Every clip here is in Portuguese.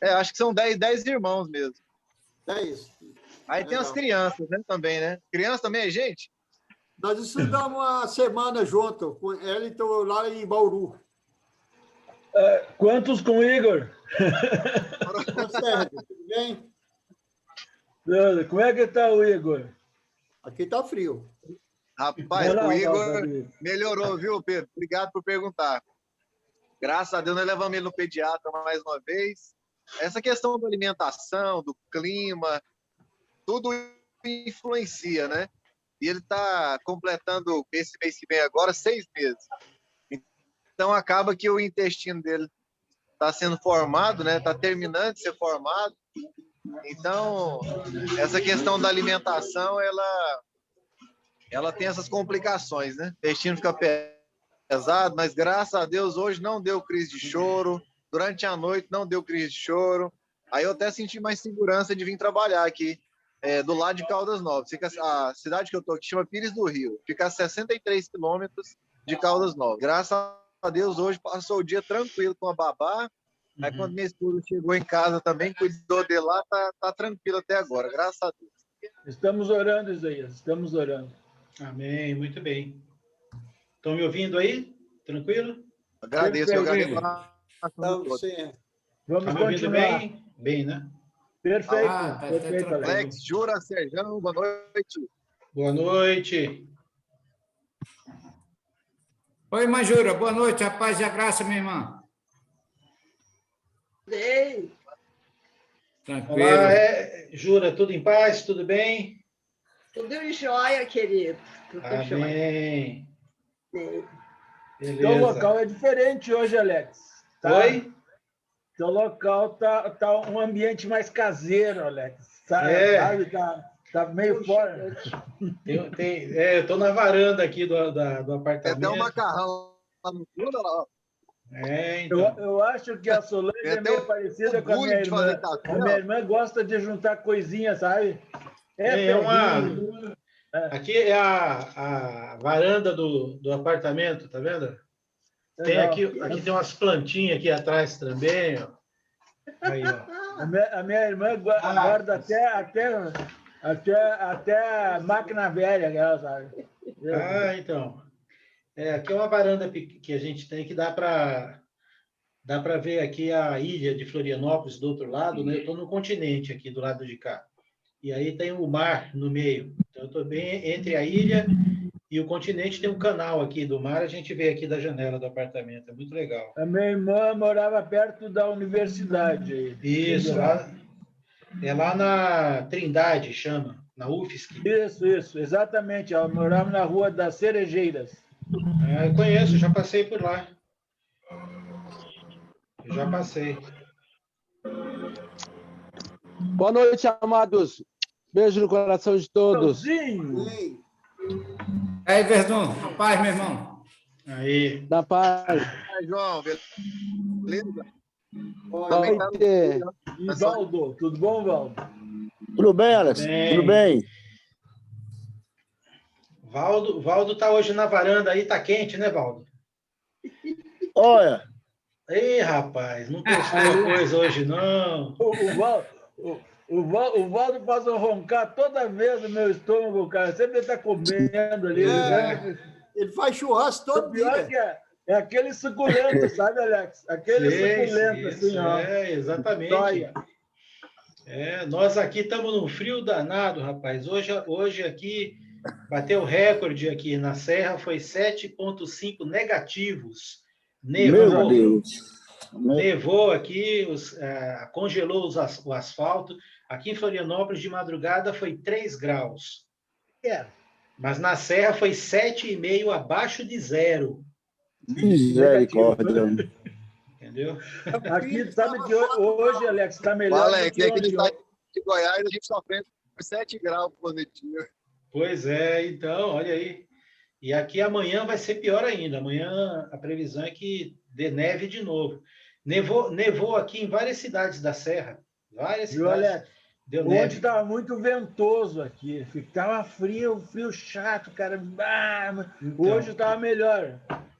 Acho que são 10 irmãos mesmo. É isso. Aí tem as crianças, né, também, né? Criança também é gente? Nós estudamos uma semana junto com ela, então lá em Bauru. Quantos com o Igor? Ô, Sérgio, tudo bem? Como é que tá o Igor? Aqui tá frio. Rapaz, o Igor melhorou, viu, Pedro? Obrigado por perguntar. Graças a Deus, nós levamos ele no pediatra mais uma vez. Essa questão da alimentação, do clima, tudo influencia, né? E ele está completando, esse mês que vem agora, 6 meses. Então, acaba que o intestino dele está sendo formado, né? Está terminando de ser formado. Então, essa questão da alimentação, ela tem essas complicações, né? O intestino fica pesado, mas graças a Deus hoje não deu crise de choro. Durante a noite não deu crise de choro. Aí eu até senti mais segurança de vir trabalhar aqui, do lado de Caldas Novas. Fica a cidade que eu tô aqui chama Pires do Rio. Fica a 63 quilômetros de Caldas Novas. Graças a Deus hoje passou o dia tranquilo com a babá. Aí quando minha esposa chegou em casa também, cuidou dele lá, tá tranquilo até agora, graças a Deus. Estamos orando, Isaías, estamos orando. Amém, muito bem. Estão me ouvindo aí? Tranquilo? Agradeço, eu agradeço. Vamos me ouvindo continuar. bem? Bem, né? Perfeito, perfeito, Alex, Jura, Sérgio, boa noite. Boa noite. Oi, irmã Jura, boa noite, a paz e a graça, minha irmã. Ei. Tranquilo. Olá, Jura, tudo em paz? Tudo bem? Tudo em jóia, querido. Tudo em jóia. Amém. Sim. Teu local é diferente hoje, Alex. Tá? Oi? Teu local tá um ambiente mais caseiro, Alex. Sabe? Tá meio fora. Eu estou na varanda aqui do apartamento. Tem até um macarrão lá no fundo, ó. Então. Eu acho que a Solange é meio parecida com a minha irmã. A minha irmã gosta de juntar coisinhas, sabe? Aqui é a varanda do apartamento, tá vendo? Aqui tem umas plantinhas aqui atrás também, ó. Aí, ó. A minha irmã guarda até a máquina velha, ela sabe. Então. Aqui é uma varanda que a gente tem que dá para ver aqui a ilha de Florianópolis do outro lado, né? Eu estou no continente aqui do lado de cá. E aí tem o mar no meio. Então eu estou bem entre a ilha e o continente, tem um canal aqui do mar, a gente vê aqui da janela do apartamento. É muito legal. A minha irmã morava perto da universidade. Isso, lá na Trindade, chama, na UFSC. Isso, exatamente. Ela morava na Rua das Cerejeiras. Eu conheço, já passei por lá. Eu já passei. Boa noite, amados. Beijo no coração de todos. Sim. Aí, Verdun, paz, meu irmão. Aí. Da paz. João, beleza? E Valdo, tudo bom, Valdo? Tudo bem, Alex? Tudo bem. Valdo tá hoje na varanda aí, tá quente, né, Valdo? Olha. Ei, rapaz, não testou coisa hoje, não. O Valdo faz eu roncar toda vez no meu estômago, cara. Sempre ele tá comendo ali. Ele faz churrasco todo dia. É aquele suculento, sabe, Alex? Aquele suculento, assim, ó. Exatamente. Nós aqui estamos num frio danado, rapaz. Hoje aqui bateu recorde aqui na Serra, foi 7,5 negativos. Meu Deus. Nevou aqui, congelou o asfalto. Aqui em Florianópolis, de madrugada, foi 3 graus. Mas na Serra foi 7,5 abaixo de 0. Misericórdia. Entendeu? Aqui, sabe que hoje, Alex, está melhor. Alex, aqui no estado de Goiás, a gente sofrendo por 7 graus positivo. Pois é, então, olha aí. E aqui amanhã vai ser pior ainda. Amanhã a previsão é que dê neve de novo. Nevou aqui em várias cidades da Serra. Várias cidades. Olha, ontem estava muito ventoso aqui. Ficava frio chato, cara. Hoje estava melhor.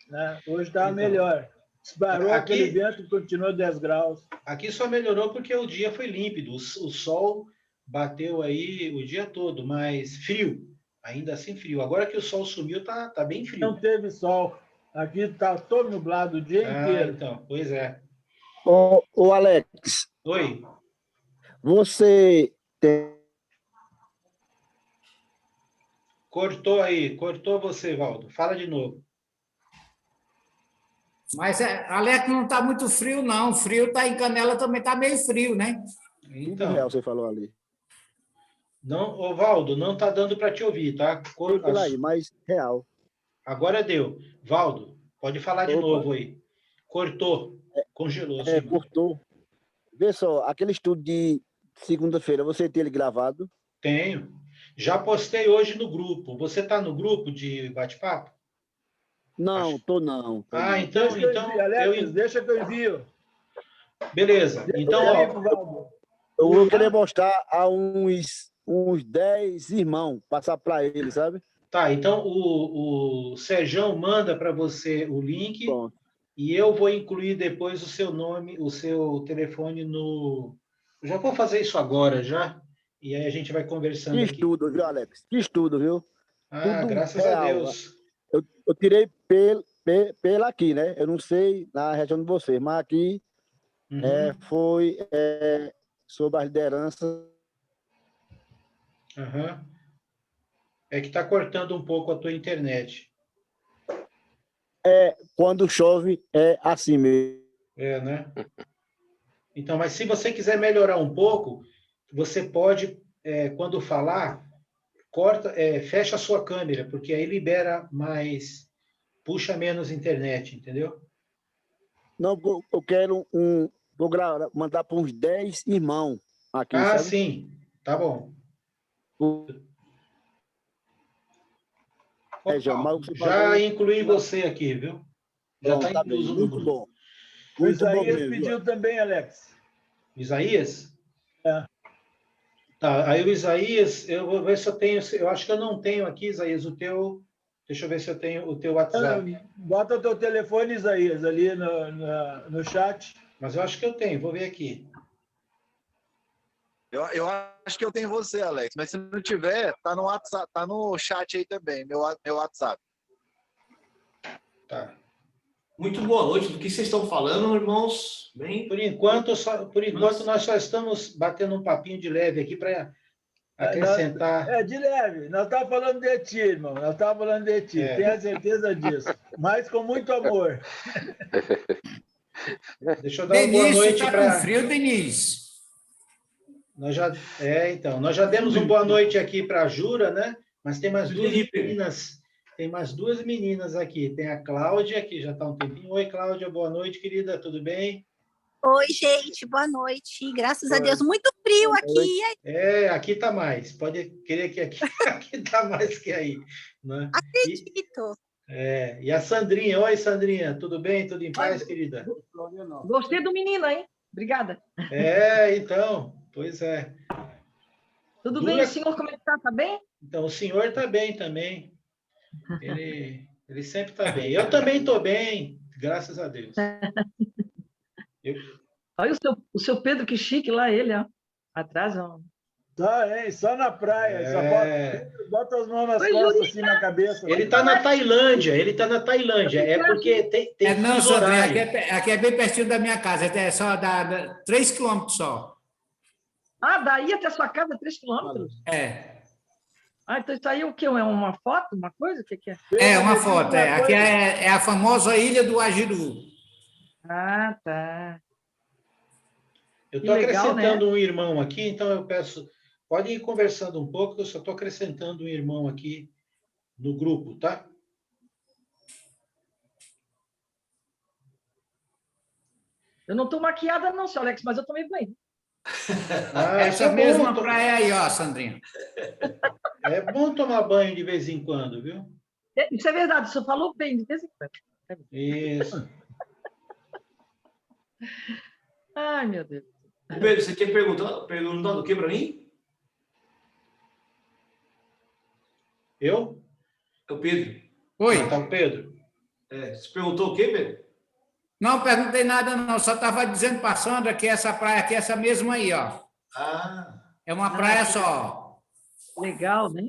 Né? Hoje estava melhor. Disparou Aqui- aquele vento e continuou 10 graus. Aqui só melhorou porque o dia foi límpido. O sol bateu aí o dia todo, mas frio. Ainda assim frio. Agora que o sol sumiu, tá bem frio. Não teve sol. Aqui está todo nublado o dia inteiro. Então, pois é. Ô, Alex, Oi. você tem. Cortou você, Valdo. Fala de novo. Mas Alex não está muito frio, não. Frio tá em Canela também está meio frio, né? Então, Real, você falou ali. não, ô Valdo, não tá dando para te ouvir, tá? Foi por aí, mas real. Agora deu. Valdo, pode falar de Opa. novo aí. Cortou, congelou. Sim. Cortou. Vê só, aquele estudo de segunda-feira, você tem ele gravado? Tenho. Já postei hoje no grupo. Você tá no grupo de bate-papo? Não, tô não. Então, Deixa que eu envio, Alex, deixa que eu envio. beleza. Então, Deixa aí, ó, Valdo. Eu vou querer mostrar a uns 10 irmãos, passar para ele, sabe? tá. Então, o Serjão manda para você o link. Pronto. E eu vou incluir depois o seu nome, o seu telefone no. Eu já vou fazer isso agora já. E aí a gente vai conversando Que aqui. estudo, viu, Alex? Que estudo, viu? Tudo Graças real. a Deus. Eu tirei pela aqui, né? Eu não sei na região de vocês, mas aqui Uhum. foi sobre a liderança. Uhum. É que está cortando um pouco a tua internet. Quando chove, é assim mesmo. Né? Então, mas se você quiser melhorar um pouco, você pode, quando falar, fecha a sua câmera, porque aí libera mais, puxa menos internet, entendeu? Não, eu quero vou mandar para uns 10 irmãos aqui, sabe? Sim, tá bom. Já incluí você aqui, viu? Já está incluso no grupo. Bom. O Isaías pediu também, Alex. Isaías? Tá, aí o Isaías, eu vou ver se eu tenho, eu acho que eu não tenho aqui, Isaías, o teu, deixa eu ver se eu tenho o teu WhatsApp. Bota o teu telefone, Isaías, ali no chat. Mas eu acho que eu tenho, vou ver aqui. Eu acho que eu tenho você, Alex, mas se não tiver, tá no WhatsApp, tá no chat aí também, meu WhatsApp. Tá. Muito boa noite. Do que vocês estão falando, irmãos? Bem... Por enquanto nós só estamos batendo um papinho de leve aqui para acrescentar. De leve. Nós estávamos falando de ti, irmão. Nós estávamos falando de ti. Tenha certeza disso. Mas com muito amor. Deixa eu dar uma boa noite para... Tá com frio, Denise? Nós já demos uma boa noite aqui para a Jura, né? Mas tem mais duas meninas. Tem mais duas meninas aqui. Tem a Cláudia, que já está um tempinho. Oi, Cláudia, boa noite, querida. Tudo bem? Oi, gente, boa noite. Graças a Deus, muito frio aqui. Aqui está mais. Pode querer que aqui está mais que aí. Né? Acredito. E a Sandrinha. Oi, Sandrinha. Tudo bem? Tudo em paz, querida? Gostei do menino, hein? Obrigada. Então. Pois é. Tudo bem, o senhor como é que está? Está bem? Então, o senhor está bem também. Ele sempre está bem. Eu também estou bem, graças a Deus. Olha o seu Pedro, que chique lá, ele, ó. Atrás, ó. Tá, hein? Só na praia. Só bota as mãos nas costas, assim, na cabeça. Ele está na Tailândia. É porque tem não, Sandrinha, aqui é bem pertinho da minha casa. É só 3 quilômetros só. Daí até a sua casa, 3 quilômetros? Então isso aí é o quê? É uma foto, uma coisa? O que é? É uma foto, Aqui é a famosa Ilha do Ajiru. Tá. Eu estou acrescentando um irmão aqui, então eu peço... Pode ir conversando um pouco, eu só estou acrescentando um irmão aqui no grupo, tá? Eu não estou maquiada não, seu Alex, mas eu tomei banho. Essa mesma praia aí, ó, Sandrinha. É bom tomar banho de vez em quando, viu? Isso é verdade, o senhor falou bem, de vez em quando. Isso. Ai, meu Deus. Pedro, você tinha perguntado o que para mim? Eu? É o Pedro. Oi. Então, Pedro. Você perguntou o quê, Pedro? Não perguntei nada, não. Só estava dizendo para a Sandra que essa praia aqui é essa mesma aí, ó. É uma praia só. Legal, né?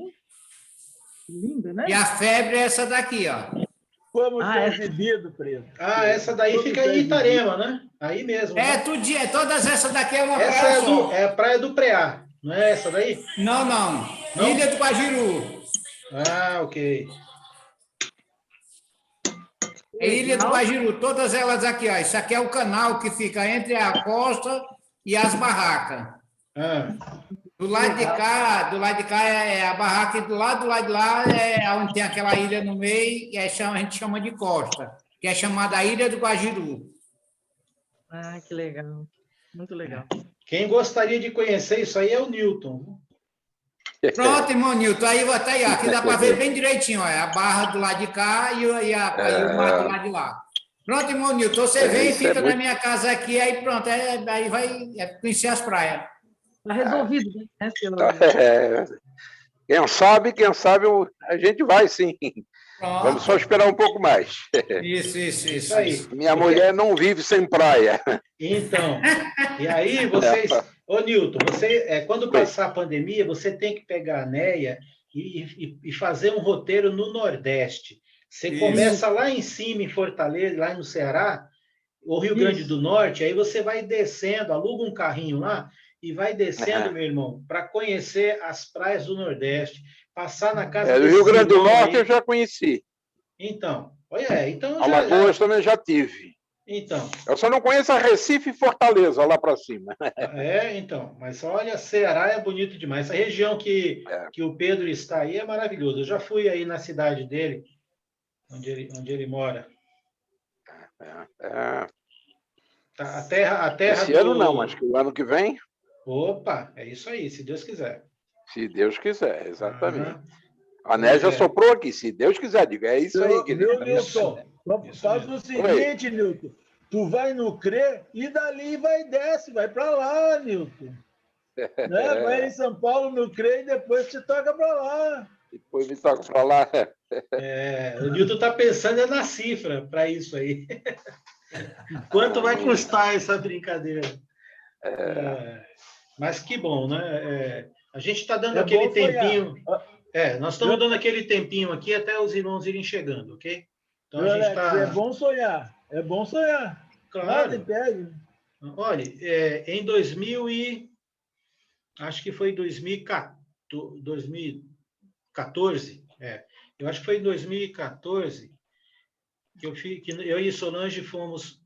Lindo, né? E a febre é essa daqui, ó. Como é exibido, Preto. Essa daí fica em Itarema, né? Aí mesmo. É, né? todas essas daqui é uma essa praia só. É a Praia do Preá, não é essa daí? Não. Ilha do Guajiru. Ok. É Ilha do Guajiru, todas elas aqui, ó. Isso aqui é o canal que fica entre a costa e as barracas. Do lado de cá é a barraca, e do lado de lá é onde tem aquela ilha no meio, e a gente chama de costa, que é chamada Ilha do Guajiru. Ah, que legal. Muito legal. Quem gostaria de conhecer isso aí é o Newton. Pronto, irmão Nilton, aí ó, aqui dá para ver bem direitinho, ó, a barra do lado de cá e o mar do lado de lá. Pronto, irmão Nilton, você vem e fica na minha casa aqui, aí pronto, aí vai conhecer as praias. Está resolvido, né, senhor? Quem sabe a gente vai sim. Pronto. Vamos só esperar um pouco mais. Isso aí. Minha mulher não vive sem praia. Então, e aí vocês... Ô, Nilton, quando passar a pandemia, você tem que pegar a Neia e fazer um roteiro no Nordeste. Você começa lá em cima, em Fortaleza, lá no Ceará, ou Rio Grande do Norte, aí você vai descendo, aluga um carrinho lá e vai descendo, meu irmão, para conhecer as praias do Nordeste, passar na casa do Rio Grande do Norte eu já conheci. Então, Alagoas também já tive. Então. Eu só não conheço a Recife e Fortaleza, lá para cima. Então. Mas olha, Ceará é bonito demais. Essa região que o Pedro está aí é maravilhoso. Eu já fui aí na cidade dele, onde ele mora. A terra Esse ano não, mas que o ano que vem... Opa, é isso aí, se Deus quiser. Se Deus quiser, exatamente. A Né já soprou aqui, se Deus quiser, diga, é isso aí, querido. Meu Nilton, faz o seguinte, Nilton, tu vai no CRE e dali desce, vai para lá, Nilton. Né? Vai em São Paulo no CRE e depois te toca para lá. Depois me toca para lá. O Nilton está pensando na cifra para isso aí. Quanto vai custar essa brincadeira? Mas que bom, né? A gente está dando aquele tempinho... nós estamos dando aquele tempinho aqui até os irmãos irem chegando, ok? Então, a gente tá... É bom sonhar. É bom sonhar. Claro. Nada impede. Olha, em acho que foi 2014. Eu acho que foi em 2014 que eu e Solange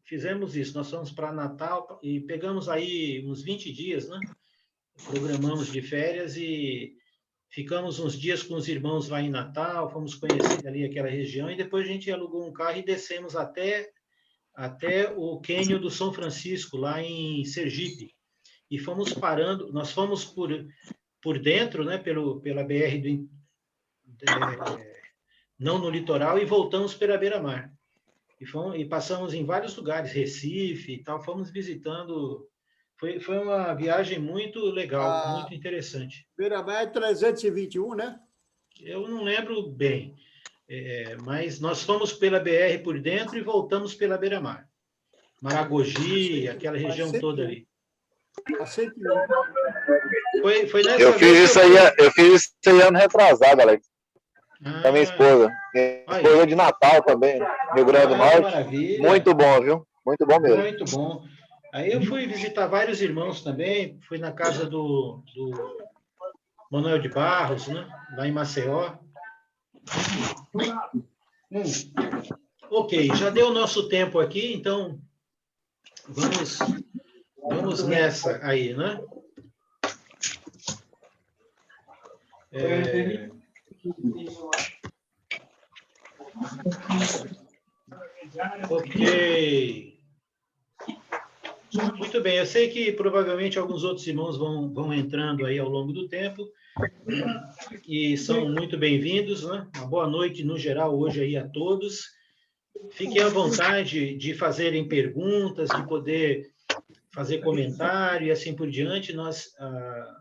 fizemos isso. Nós fomos para Natal e pegamos aí uns 20 dias, né? Programamos de férias e ficamos uns dias com os irmãos lá em Natal, fomos conhecer ali aquela região e depois a gente alugou um carro e descemos até o cânion do São Francisco, lá em Sergipe. E fomos parando, nós fomos por dentro, né, pela BR, não no litoral, e voltamos pela beira-mar. E passamos em vários lugares, Recife e tal, fomos visitando... Foi uma viagem muito legal, muito interessante. Beira-mar é 321, né? Eu não lembro bem, mas nós fomos pela BR por dentro e voltamos pela beira-mar. Maragogi, aquela região toda ali. Foi nessa eu fiz isso aí ano retrasado, Alex. Com a minha esposa. Minha esposa é de Natal também, Rio Grande do Norte. Maravilha. Muito bom, viu? Muito bom mesmo. Muito bom. Aí eu fui visitar vários irmãos também, fui na casa do Manuel de Barros, né? Lá em Maceió. Ok, já deu o nosso tempo aqui, então vamos nessa aí, né? Ok. Muito bem, eu sei que provavelmente alguns outros irmãos vão entrando aí ao longo do tempo e são muito bem-vindos, né? Uma boa noite no geral hoje aí a todos. Fiquem à vontade de fazerem perguntas, de poder fazer comentário e assim por diante. Nós,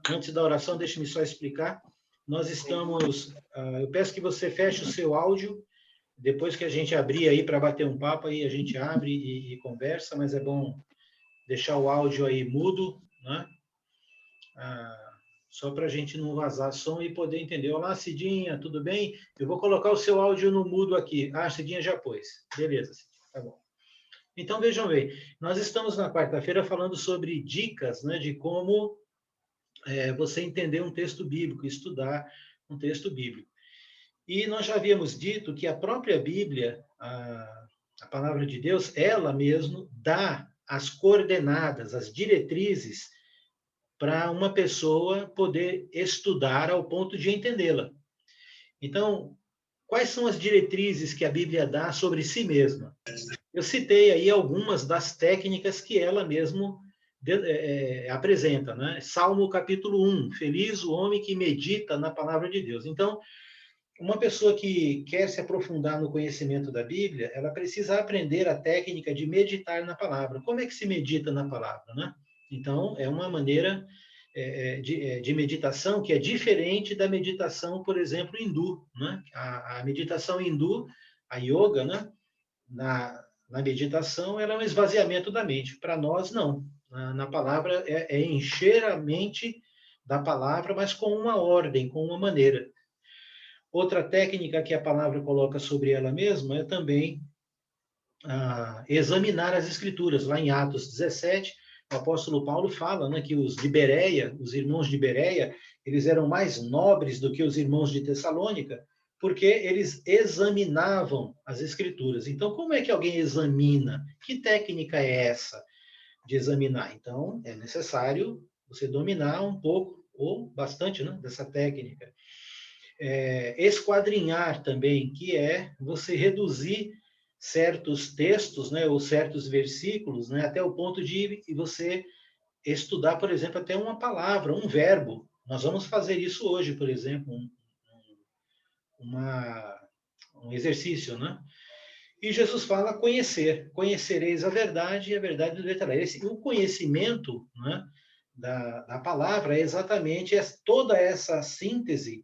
antes da oração, deixe-me só explicar. Nós estamos... eu peço que você feche o seu áudio Depois que a gente abrir aí para bater um papo, aí a gente abre e conversa, mas é bom deixar o áudio aí mudo, né? Só para a gente não vazar som e poder entender. Olá, Cidinha, tudo bem? Eu vou colocar o seu áudio no mudo aqui. Ah, Cidinha já pôs. Beleza, Cidinha, tá bom. Então, vejam bem, nós estamos na quarta-feira falando sobre dicas, né, de como você entender um texto bíblico, estudar um texto bíblico. E nós já havíamos dito que a própria Bíblia, a palavra de Deus, ela mesmo dá as coordenadas, as diretrizes para uma pessoa poder estudar ao ponto de entendê-la. Então, quais são as diretrizes que a Bíblia dá sobre si mesma? Eu citei aí algumas das técnicas que ela mesma apresenta, né? Salmo capítulo 1, feliz o homem que medita na palavra de Deus. Então, uma pessoa que quer se aprofundar no conhecimento da Bíblia, ela precisa aprender a técnica de meditar na palavra. Como é que se medita na palavra, né? Então, é uma maneira de meditação que é diferente da meditação, por exemplo, hindu, né? A meditação hindu, a yoga, né? Na meditação, ela é um esvaziamento da mente. Para nós, não. Na palavra, é encher a mente da palavra, mas com uma ordem, com uma maneira. Outra técnica que a palavra coloca sobre ela mesma é também examinar as escrituras. Lá em Atos 17, o apóstolo Paulo fala, né, que os de Bereia, os irmãos de Bereia, eles eram mais nobres do que os irmãos de Tessalônica, porque eles examinavam as escrituras. Então, como é que alguém examina? Que técnica é essa de examinar? Então, é necessário você dominar um pouco, ou bastante, né, dessa técnica. Esquadrinhar também, que é você reduzir certos textos, né, ou certos versículos, né, até o ponto de você estudar, por exemplo, até uma palavra, um verbo. Nós vamos fazer isso hoje, por exemplo, um exercício, né? E Jesus fala conhecer, conhecereis a verdade e a verdade nos libertará. O conhecimento, né, da palavra é exatamente toda essa síntese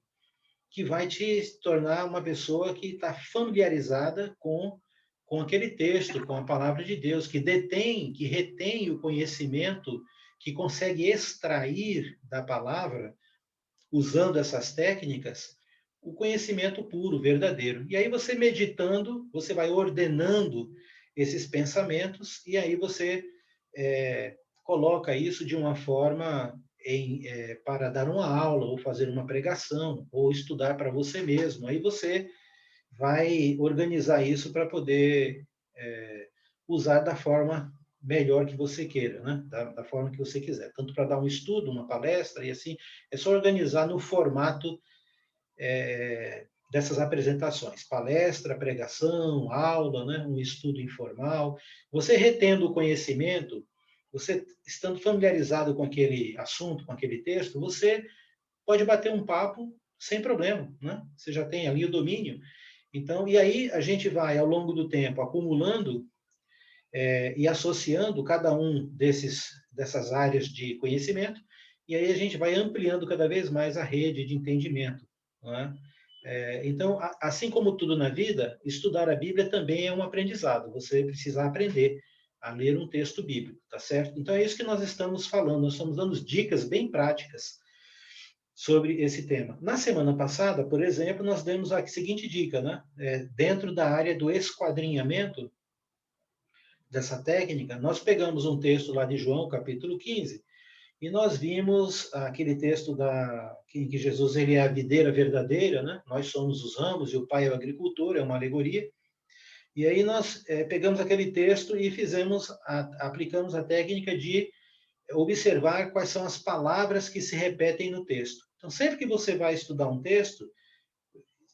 que vai te tornar uma pessoa que está familiarizada com aquele texto, com a palavra de Deus, que retém o conhecimento, que consegue extrair da palavra, usando essas técnicas, o conhecimento puro, verdadeiro. E aí você meditando, você vai ordenando esses pensamentos, e aí você coloca isso de uma forma para dar uma aula, ou fazer uma pregação, ou estudar para você mesmo. Aí você vai organizar isso para poder usar da forma melhor que você queira, né? Da forma que você quiser. Tanto para dar um estudo, uma palestra, e assim, é só organizar no formato dessas apresentações. Palestra, pregação, aula, né? Um estudo informal. Você retendo o conhecimento, você estando familiarizado com aquele assunto, com aquele texto, você pode bater um papo sem problema, né? Você já tem ali o domínio. Então, e aí a gente vai, ao longo do tempo, acumulando e associando cada um dessas áreas de conhecimento, e aí a gente vai ampliando cada vez mais a rede de entendimento, não é? Então, assim como tudo na vida, estudar a Bíblia também é um aprendizado. Você precisa aprender a ler um texto bíblico, tá certo? Então, é isso que nós estamos falando. Nós estamos dando dicas bem práticas sobre esse tema. Na semana passada, por exemplo, nós demos a seguinte dica, né? Dentro da área do esquadrinhamento dessa técnica, nós pegamos um texto lá de João, capítulo 15, e nós vimos aquele texto que Jesus ele é a videira verdadeira, né? Nós somos os ramos e o Pai é o agricultor, é uma alegoria. E aí nós pegamos aquele texto e aplicamos a técnica de observar quais são as palavras que se repetem no texto. Então, sempre que você vai estudar um texto,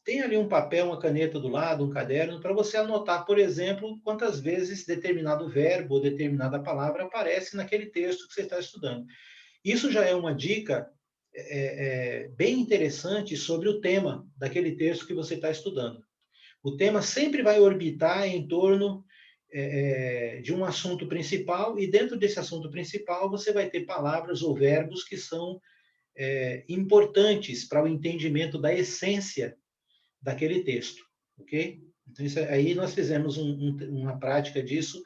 tem ali um papel, uma caneta do lado, um caderno, para você anotar, por exemplo, quantas vezes determinado verbo ou determinada palavra aparece naquele texto que você está estudando. Isso já é uma dica bem interessante sobre o tema daquele texto que você está estudando. O tema sempre vai orbitar em torno de um assunto principal, e dentro desse assunto principal você vai ter palavras ou verbos que são importantes para o entendimento da essência daquele texto, ok? Então, aí nós fizemos uma prática disso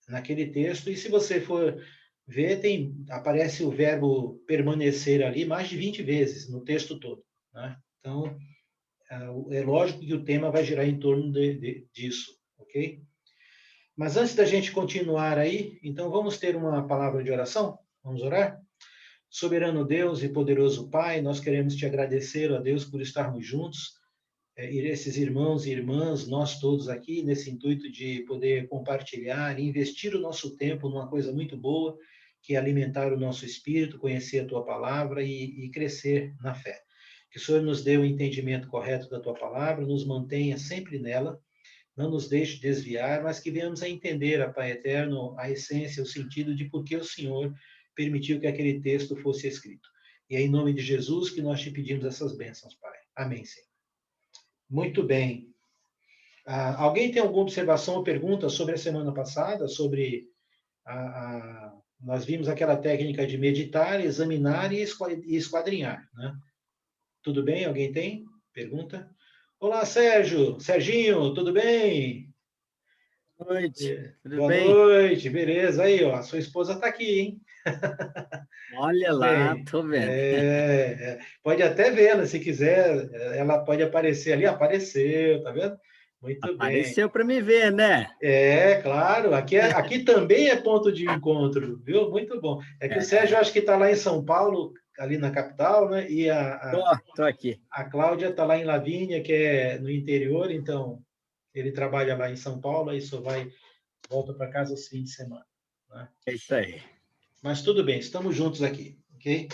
naquele texto, e se você for ver, aparece o verbo permanecer ali mais de 20 vezes no texto todo, né? Então, é lógico que o tema vai girar em torno disso, ok? Mas antes da gente continuar aí, então vamos ter uma palavra de oração? Vamos orar? Soberano Deus e poderoso Pai, nós queremos te agradecer, ó Deus, por estarmos juntos, esses irmãos e irmãs, nós todos aqui, nesse intuito de poder compartilhar, investir o nosso tempo numa coisa muito boa, que é alimentar o nosso espírito, conhecer a tua palavra e crescer na fé. Que o Senhor nos dê o entendimento correto da tua palavra, nos mantenha sempre nela, não nos deixe desviar, mas que venhamos a entender, a Pai Eterno, a essência, o sentido de por que o Senhor permitiu que aquele texto fosse escrito. E é em nome de Jesus que nós te pedimos essas bênçãos, Pai. Amém, Senhor. Muito bem. Alguém tem alguma observação ou pergunta sobre a semana passada, sobre nós vimos aquela técnica de meditar, examinar e esquadrinhar, né? Tudo bem? Alguém tem pergunta? Olá, Sérgio. Serginho, tudo bem? Boa noite. Boa noite, beleza. Aí, ó, a sua esposa está aqui, hein? Olha lá, tô vendo. Pode até vê-la, se quiser. Ela pode aparecer ali. Apareceu, tá vendo? Muito bem. Apareceu para me ver, né? Claro. Aqui também é ponto de encontro, viu? Muito bom. É que o Sérgio, acho que está lá em São Paulo, ali na capital, né? E tô aqui. A Cláudia está lá em Lavínia, que é no interior, então ele trabalha lá em São Paulo, aí só volta para casa aos fins de semana, né? É isso aí. Mas tudo bem, estamos juntos aqui, ok?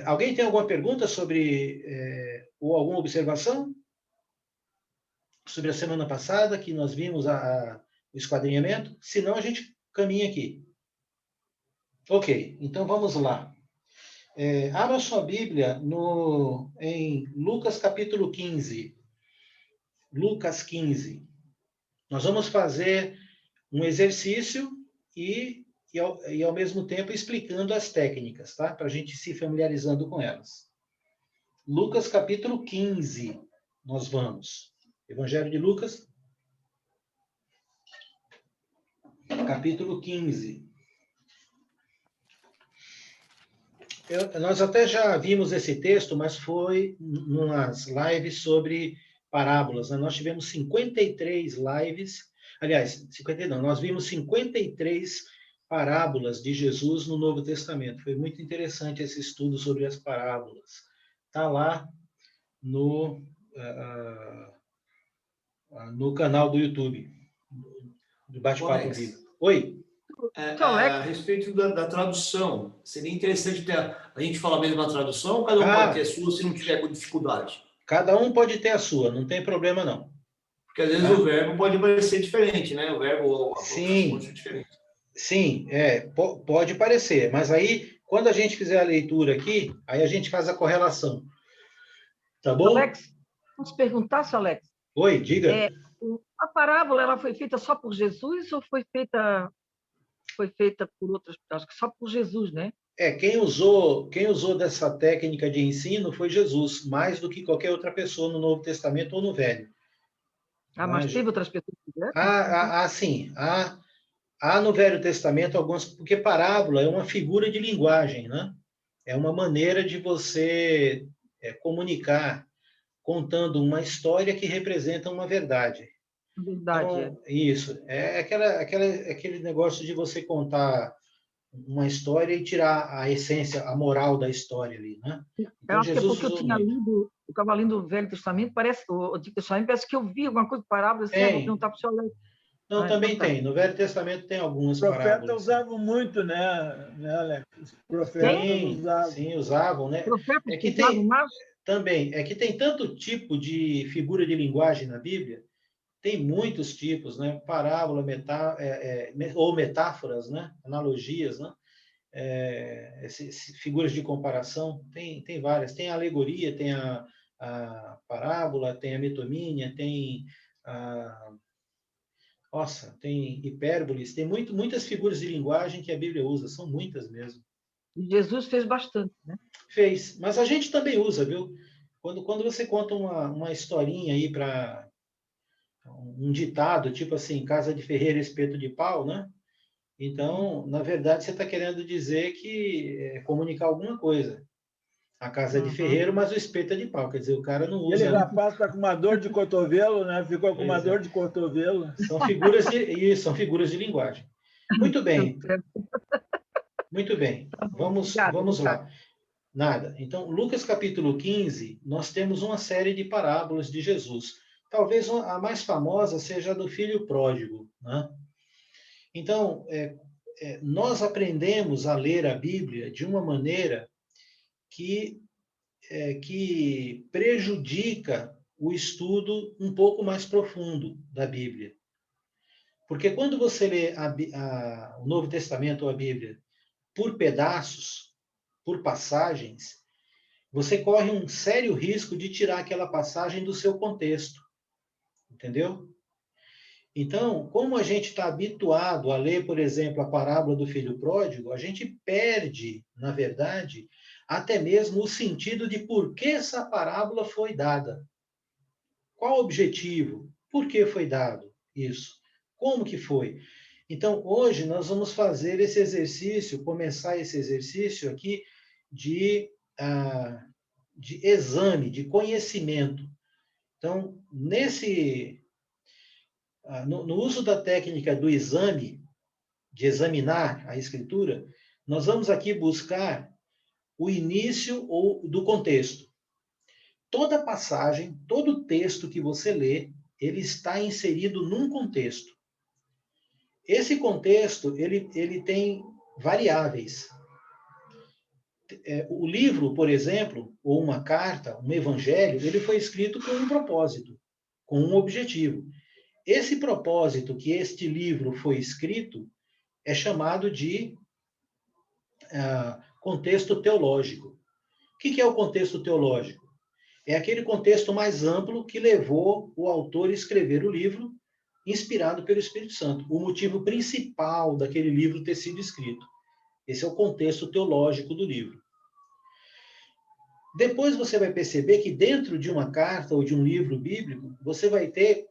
Alguém tem alguma pergunta sobre, ou alguma observação sobre a semana passada, que nós vimos o esquadrinhamento? Se não, a gente caminha aqui. Ok, então vamos lá. Abra sua Bíblia em Lucas capítulo 15. Lucas 15. Nós vamos fazer um exercício e ao mesmo tempo explicando as técnicas, tá? Para a gente se familiarizando com elas. Lucas capítulo 15, nós vamos. Evangelho de Lucas, capítulo 15. Nós até já vimos esse texto, mas foi umas lives sobre parábolas, né? Nós tivemos 53 lives, aliás, 50 não, nós vimos 53 parábolas de Jesus no Novo Testamento. Foi muito interessante esse estudo sobre as parábolas. Está lá no canal do YouTube, do Bate-Papo Vivo. Oi? A respeito da tradução, seria interessante a gente falar a mesma tradução ou cada um pode ter a sua se não tiver com dificuldade? Cada um pode ter a sua, não tem problema não. Porque às vezes o verbo pode parecer diferente, né? O verbo pode ser diferente. Sim, pode parecer, mas aí, quando a gente fizer a leitura aqui, aí a gente faz a correlação. Tá bom? Alex, posso perguntar, seu Alex? Oi, diga. A parábola, ela foi feita só por Jesus ou foi feita por outras? Acho que só por Jesus, né? Quem usou dessa técnica de ensino foi Jesus, mais do que qualquer outra pessoa no Novo Testamento ou no Velho. Mas teve outras pessoas que fizeram? Sim. Há no Velho Testamento algumas, porque parábola é uma figura de linguagem, né? É uma maneira de você comunicar, contando uma história que representa uma verdade. Verdade. Então, isso. É aquele negócio de você contar uma história e tirar a essência, a moral da história ali, né? Então, eu acho que é porque eu estava lendo o Velho Testamento, o Antigo Testamento, parece que eu vi alguma coisa de parábola, assim, vou perguntar para o senhor. Não, também tem. No Velho Testamento tem algumas parábolas. Os profetas usavam muito, né, Alex? Os profetas usavam. Sim, usavam, né? Profetas usavam mais? Também. É que tem tanto tipo de figura de linguagem na Bíblia, tem muitos tipos, né? Parábola, ou metáforas, né? Analogias, né? Figuras de comparação, tem várias. Tem a alegoria, tem a parábola, tem a metomínia, tem tem hipérboles, tem muitas figuras de linguagem que a Bíblia usa, são muitas mesmo. Jesus fez bastante, né? Fez, mas a gente também usa, viu? Quando você conta uma historinha aí para um ditado, tipo assim, casa de ferreiro, espeto de pau, né? Então, na verdade, você está querendo dizer que comunicar alguma coisa. A casa é de ferreiro, mas o espeto é de pau. Quer dizer, o cara não usa... Ele rapaz está com uma dor de cotovelo, né? Ficou com uma dor de cotovelo. São figuras de linguagem. Muito bem. Muito bem. Vamos lá. Nada. Então, Lucas capítulo 15, nós temos uma série de parábolas de Jesus. Talvez a mais famosa seja a do filho pródigo, né? Então, nós aprendemos a ler a Bíblia de uma maneira que prejudica o estudo um pouco mais profundo da Bíblia. Porque quando você lê o Novo Testamento ou a Bíblia por pedaços, por passagens, você corre um sério risco de tirar aquela passagem do seu contexto. Entendeu? Então, como a gente está habituado a ler, por exemplo, a parábola do filho pródigo, a gente perde, na verdade, até mesmo o sentido de por que essa parábola foi dada. Qual o objetivo? Por que foi dado isso? Como que foi? Então, hoje nós vamos fazer esse exercício, começar esse exercício aqui de exame, de conhecimento. Então, no uso da técnica do exame, de examinar a Escritura, nós vamos aqui buscar o início ou do contexto. Toda passagem, todo texto que você lê, ele está inserido num contexto. Esse contexto, ele tem variáveis. O livro, por exemplo, ou uma carta, um evangelho, ele foi escrito com um propósito, com um objetivo. Esse propósito que este livro foi escrito é chamado de contexto teológico. O que é o contexto teológico? É aquele contexto mais amplo que levou o autor a escrever o livro, inspirado pelo Espírito Santo. O motivo principal daquele livro ter sido escrito. Esse é o contexto teológico do livro. Depois você vai perceber que dentro de uma carta ou de um livro bíblico, você vai ter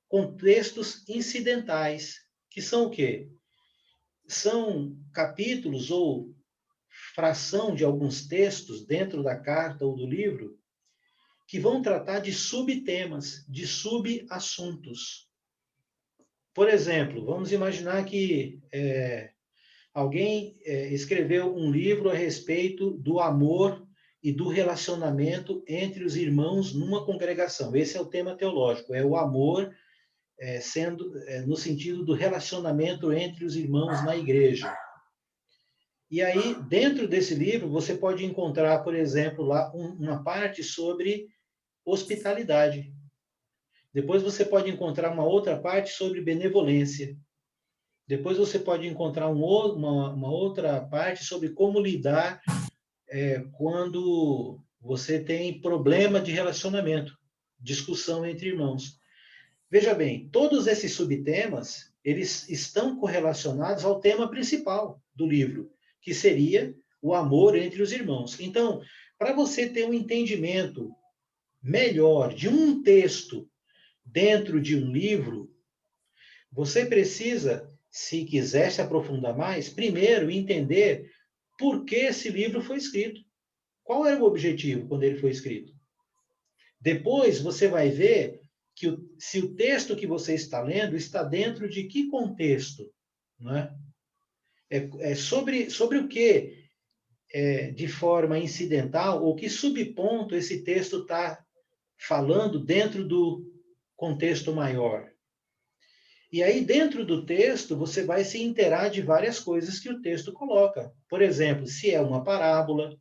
contextos incidentais, que são o quê? São capítulos ou fração de alguns textos dentro da carta ou do livro que vão tratar de subtemas, de subassuntos. Por exemplo, vamos imaginar que alguém escreveu um livro a respeito do amor e do relacionamento entre os irmãos numa congregação. Esse é o tema teológico, é o amor no sentido do relacionamento entre os irmãos na igreja. E aí, dentro desse livro, você pode encontrar, por exemplo, lá uma parte sobre hospitalidade. Depois você pode encontrar uma outra parte sobre benevolência. Depois você pode encontrar uma outra parte sobre como lidar quando você tem problema de relacionamento, discussão entre irmãos. Veja bem, todos esses subtemas, eles estão correlacionados ao tema principal do livro, que seria o amor entre os irmãos. Então, para você ter um entendimento melhor de um texto dentro de um livro, você precisa, se quiser se aprofundar mais, primeiro entender por que esse livro foi escrito. Qual era o objetivo quando ele foi escrito? Depois você vai ver que se o texto que você está lendo está dentro de que contexto, não é? Sobre o que, de forma incidental, ou que subponto esse texto está falando dentro do contexto maior. E aí, dentro do texto, você vai se inteirar de várias coisas que o texto coloca. Por exemplo, se é uma parábola,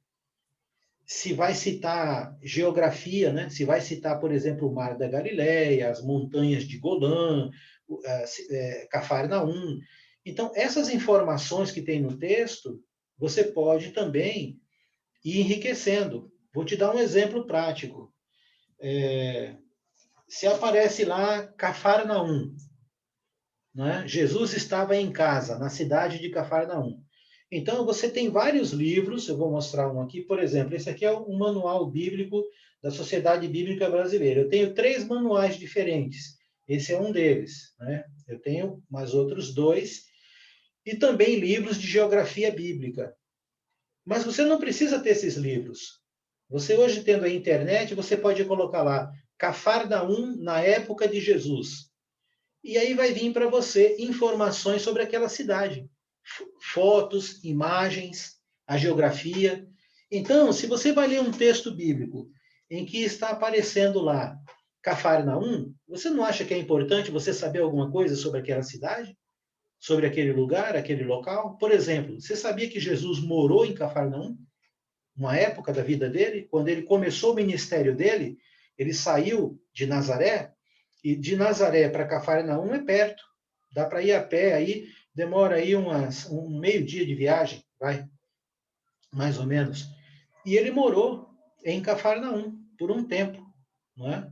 se vai citar geografia, né? Se vai citar, por exemplo, o Mar da Galileia, as montanhas de Golã, Cafarnaum. Então, essas informações que tem no texto, você pode também ir enriquecendo. Vou te dar um exemplo prático. Se aparece lá Cafarnaum, né? Jesus estava em casa, na cidade de Cafarnaum. Então, você tem vários livros, eu vou mostrar um aqui, por exemplo, esse aqui é um manual bíblico da Sociedade Bíblica Brasileira. Eu tenho 3 manuais diferentes. Esse é um deles, né? Eu tenho mais outros 2 e também livros de geografia bíblica. Mas você não precisa ter esses livros. Você hoje, tendo a internet, você pode colocar lá Cafarnaum na época de Jesus. E aí vai vir para você informações sobre aquela cidade. Fotos, imagens, a geografia. Então, se você vai ler um texto bíblico em que está aparecendo lá Cafarnaum, você não acha que é importante você saber alguma coisa sobre aquela cidade? Sobre aquele lugar, aquele local? Por exemplo, você sabia que Jesus morou em Cafarnaum? Uma época da vida dele, quando ele começou o ministério dele, ele saiu de Nazaré, e de Nazaré para Cafarnaum é perto. Dá para ir a pé aí, demora aí um meio-dia de viagem, vai, mais ou menos. E ele morou em Cafarnaum por um tempo, não é?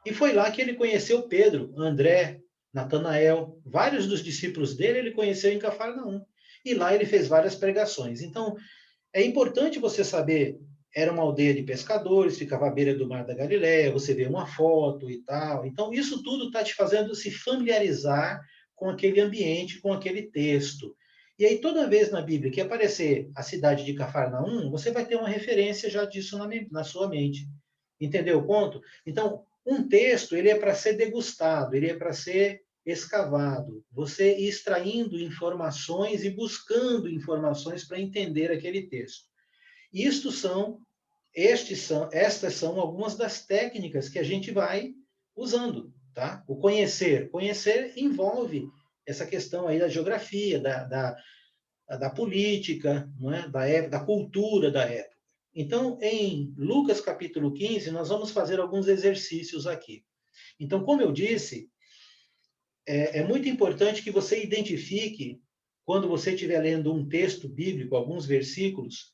E foi lá que ele conheceu Pedro, André, Natanael, vários dos discípulos dele ele conheceu em Cafarnaum. E lá ele fez várias pregações. Então, é importante você saber, era uma aldeia de pescadores, ficava à beira do Mar da Galileia, você vê uma foto e tal. Então, isso tudo está te fazendo se familiarizar com aquele ambiente, com aquele texto. E aí, toda vez na Bíblia que aparecer a cidade de Cafarnaum, você vai ter uma referência já disso na sua mente. Entendeu o ponto? Então, um texto, ele é para ser degustado, ele é para ser escavado. Você extraindo informações e buscando informações para entender aquele texto. Estas são algumas das técnicas que a gente vai usando, tá? O conhecer. Conhecer envolve essa questão aí da geografia, da política, não é? Da cultura da época. Então, em Lucas capítulo 15, nós vamos fazer alguns exercícios aqui. Então, como eu disse, é muito importante que você identifique, quando você estiver lendo um texto bíblico, alguns versículos,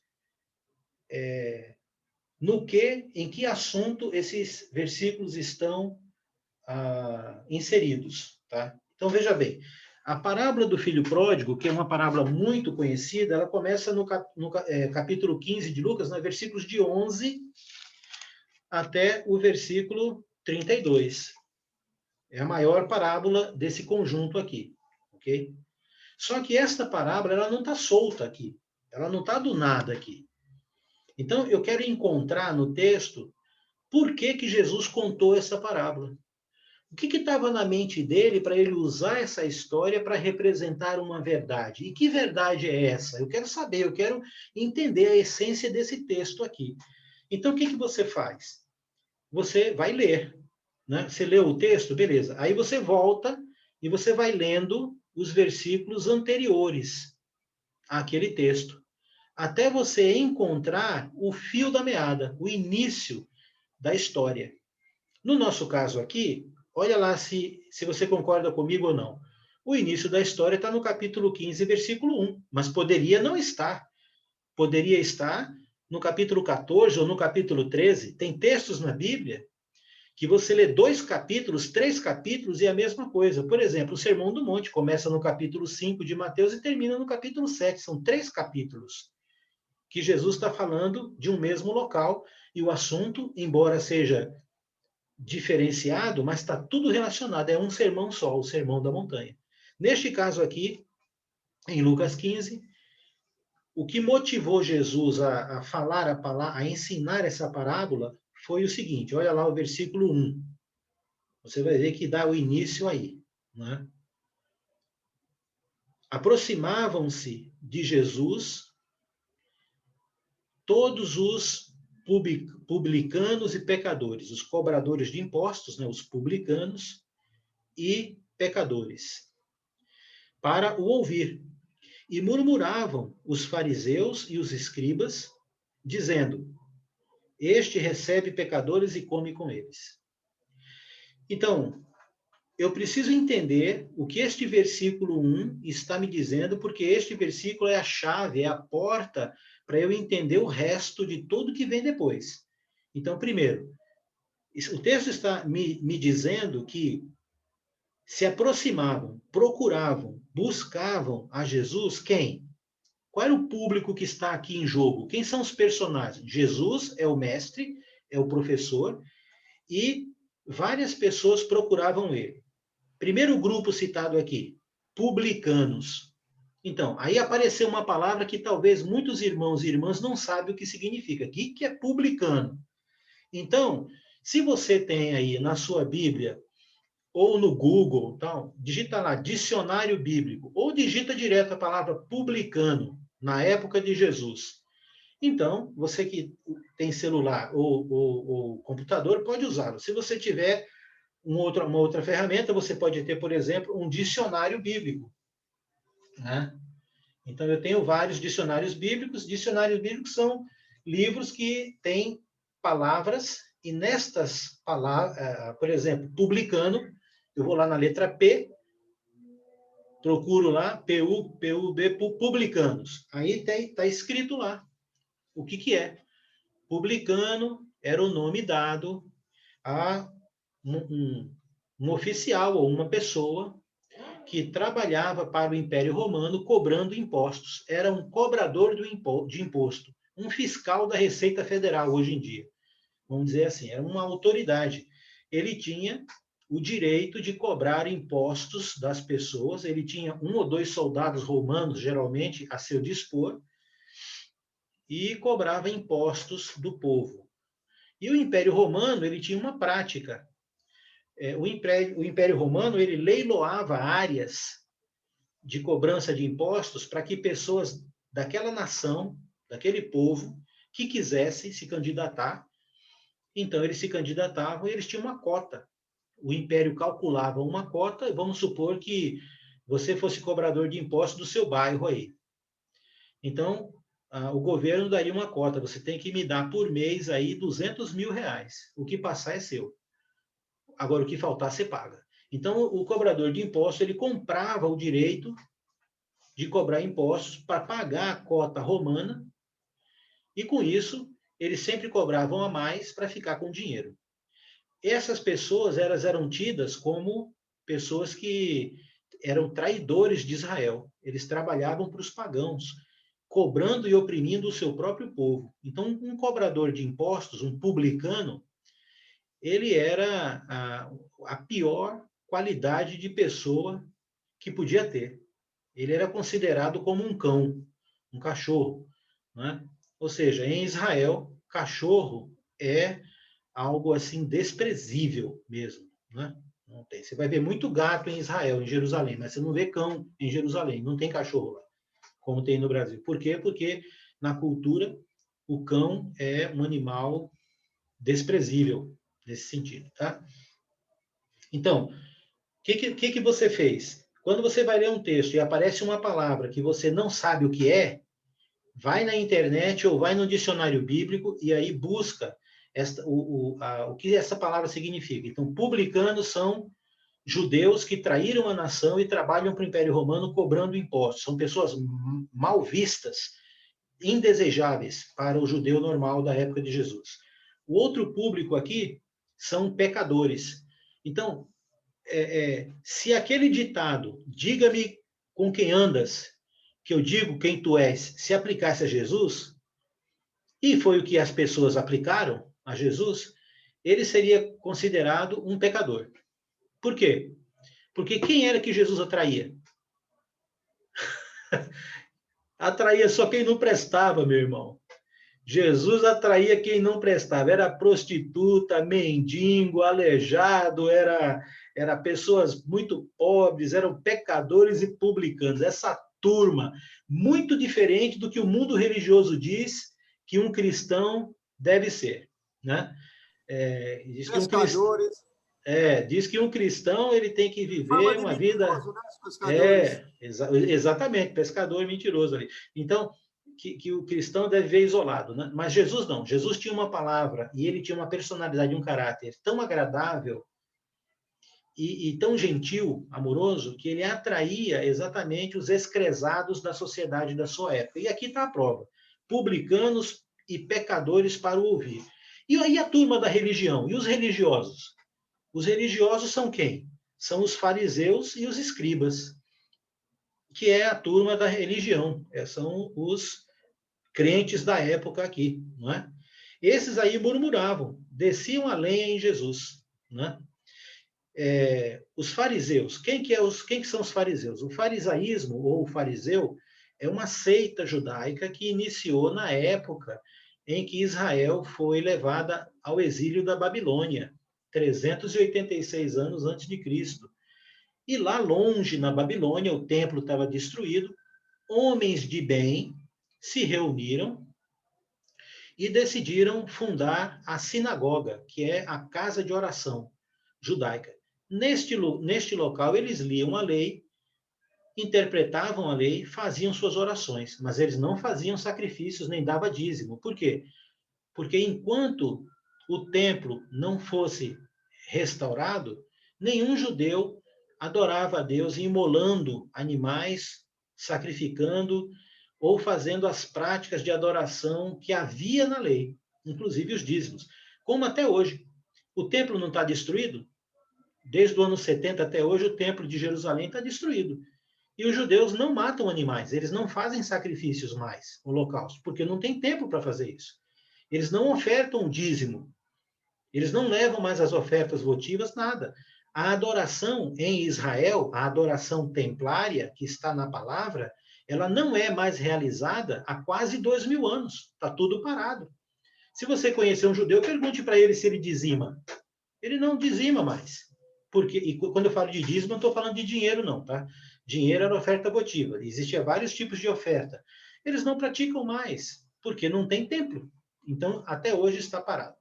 em que assunto esses versículos estão inseridos, tá? Então, veja bem, a parábola do filho pródigo, que é uma parábola muito conhecida, ela começa no capítulo 15 de Lucas, nos versículos de 11 até o versículo 32. É a maior parábola desse conjunto aqui, ok? Só que esta parábola, ela não está solta aqui. Ela não está do nada aqui. Então, eu quero encontrar no texto por que Jesus contou essa parábola. O que estava na mente dele para ele usar essa história para representar uma verdade? E que verdade é essa? Eu quero saber, eu quero entender a essência desse texto aqui. Então, o que você faz? Você vai ler, né? Você leu o texto, beleza. Aí você volta e você vai lendo os versículos anteriores àquele texto, até você encontrar o fio da meada, o início da história. No nosso caso aqui, olha lá se você concorda comigo ou não. O início da história está no capítulo 15, versículo 1, mas poderia não estar. Poderia estar no capítulo 14 ou no capítulo 13. Tem textos na Bíblia que você lê 2 capítulos, 3 capítulos e é a mesma coisa. Por exemplo, o Sermão do Monte começa no capítulo 5 de Mateus e termina no capítulo 7. São 3 capítulos que Jesus está falando de um mesmo local e o assunto, embora seja diferenciado, mas está tudo relacionado. É um sermão só, o Sermão da Montanha. Neste caso aqui, em Lucas 15, o que motivou Jesus a falar a palavra, a ensinar essa parábola, foi o seguinte, olha lá o versículo 1. Você vai ver que dá o início aí, né? Aproximavam-se de Jesus todos os publicanos e pecadores, os cobradores de impostos, né, os publicanos e pecadores, para o ouvir. E murmuravam os fariseus e os escribas, dizendo: este recebe pecadores e come com eles. Então, eu preciso entender o que este versículo 1 está me dizendo, porque este versículo é a chave, é a porta para eu entender o resto de tudo que vem depois. Então, primeiro, o texto está me dizendo que se aproximavam, procuravam, buscavam a Jesus, quem? Qual era o público que está aqui em jogo? Quem são os personagens? Jesus é o mestre, é o professor, e várias pessoas procuravam ele. Primeiro grupo citado aqui, publicanos. Então, aí apareceu uma palavra que talvez muitos irmãos e irmãs não sabem o que significa. O que é publicano? Então, se você tem aí na sua Bíblia, ou no Google, então, digita lá, dicionário bíblico, ou digita direto a palavra publicano, na época de Jesus. Então, você que tem celular ou computador, pode usá-lo. Se você tiver uma outra ferramenta, você pode ter, por exemplo, um dicionário bíblico, né? Então, eu tenho vários dicionários bíblicos. Dicionários bíblicos são livros que têm palavras, e nestas palavras, por exemplo, publicano, eu vou lá na letra P, procuro lá, P-U-B, publicanos. Aí está escrito lá o que é. Publicano era o nome dado a um oficial ou uma pessoa que trabalhava para o Império Romano cobrando impostos. Era um cobrador de imposto, um fiscal da Receita Federal hoje em dia. Vamos dizer assim, era uma autoridade. Ele tinha o direito de cobrar impostos das pessoas, ele tinha 1 ou 2 soldados romanos, geralmente, a seu dispor, e cobrava impostos do povo. E o Império Romano, ele tinha uma prática. O Império Romano, ele leiloava áreas de cobrança de impostos para que pessoas daquela nação, daquele povo, que quisessem se candidatar, então eles se candidatavam e eles tinham uma cota. O Império calculava uma cota, vamos supor que você fosse cobrador de impostos do seu bairro aí. Então, o governo daria uma cota, você tem que me dar por mês aí 200 mil reais. O que passar é seu. Agora, o que faltar, você paga. Então, o cobrador de impostos, ele comprava o direito de cobrar impostos para pagar a cota romana, e com isso, eles sempre cobravam a mais para ficar com dinheiro. Essas pessoas, elas eram tidas como pessoas que eram traidores de Israel. Eles trabalhavam para os pagãos, cobrando e oprimindo o seu próprio povo. Então, um cobrador de impostos, um publicano, ele era a pior qualidade de pessoa que podia ter. Ele era considerado como um cão, um cachorro, né? Ou seja, em Israel, cachorro é algo assim desprezível mesmo, né? Não tem. Você vai ver muito gato em Israel, em Jerusalém, mas você não vê cão em Jerusalém, não tem cachorro lá, como tem no Brasil. Por quê? Porque na cultura o cão é um animal desprezível nesse sentido, tá? Então, o que você fez? Quando você vai ler um texto e aparece uma palavra que você não sabe o que é, vai na internet ou vai no dicionário bíblico e aí busca o que essa palavra significa. Então, publicanos são judeus que traíram a nação e trabalham para o Império Romano cobrando impostos. São pessoas mal vistas, indesejáveis para o judeu normal da época de Jesus. O outro público aqui são pecadores. Então, se aquele ditado, diga-me com quem andas, que eu digo quem tu és, se aplicasse a Jesus, e foi o que as pessoas aplicaram a Jesus, ele seria considerado um pecador. Por quê? Porque quem era que Jesus atraía? Atraía só quem não prestava, meu irmão. Jesus atraía quem não prestava. Era prostituta, mendigo, aleijado, era pessoas muito pobres, eram pecadores e publicanos. Essa turma, muito diferente do que o mundo religioso diz que um cristão deve ser, né? Diz que um cristão ele tem que viver uma vida... Né, exatamente, pescador mentiroso ali. Então, que o cristão deve viver isolado, né? Mas Jesus não. Jesus tinha uma palavra e ele tinha uma personalidade, um caráter tão agradável e tão gentil, amoroso, que ele atraía exatamente os excrezados da sociedade da sua época. E aqui está a prova. Publicanos e pecadores para o ouvir. E aí a turma da religião? E os religiosos? Os religiosos são quem? São os fariseus e os escribas, que é a turma da religião. São os crentes da época aqui, não é? Esses aí murmuravam, desciam a lenha em Jesus, né? Os fariseus, quem que são os fariseus? O farisaísmo, ou o fariseu, é uma seita judaica que iniciou na época em que Israel foi levada ao exílio da Babilônia, 386 anos antes de Cristo. E lá longe, na Babilônia, o templo estava destruído, homens de bem se reuniram e decidiram fundar a sinagoga, que é a casa de oração judaica. Neste local, eles liam a lei, interpretavam a lei, faziam suas orações, mas eles não faziam sacrifícios nem davam dízimo. Por quê? Porque enquanto o templo não fosse restaurado, nenhum judeu adorava a Deus imolando animais, sacrificando ou fazendo as práticas de adoração que havia na lei, inclusive os dízimos. Como até hoje. O templo não está destruído? Desde o ano 70 até hoje, o templo de Jerusalém está destruído. E os judeus não matam animais, eles não fazem sacrifícios mais, holocaustos, porque não tem tempo para fazer isso. Eles não ofertam dízimo, eles não levam mais as ofertas votivas, nada. A adoração em Israel, a adoração templária, que está na palavra, ela não é mais realizada há quase 2000 anos. Está tudo parado. Se você conhecer um judeu, pergunte para ele se ele dizima. Ele não dizima mais. E quando eu falo de dízimo, não estou falando de dinheiro, não, tá? Dinheiro era oferta votiva. Existia vários tipos de oferta. Eles não praticam mais, porque não tem templo. Então, até hoje está parado.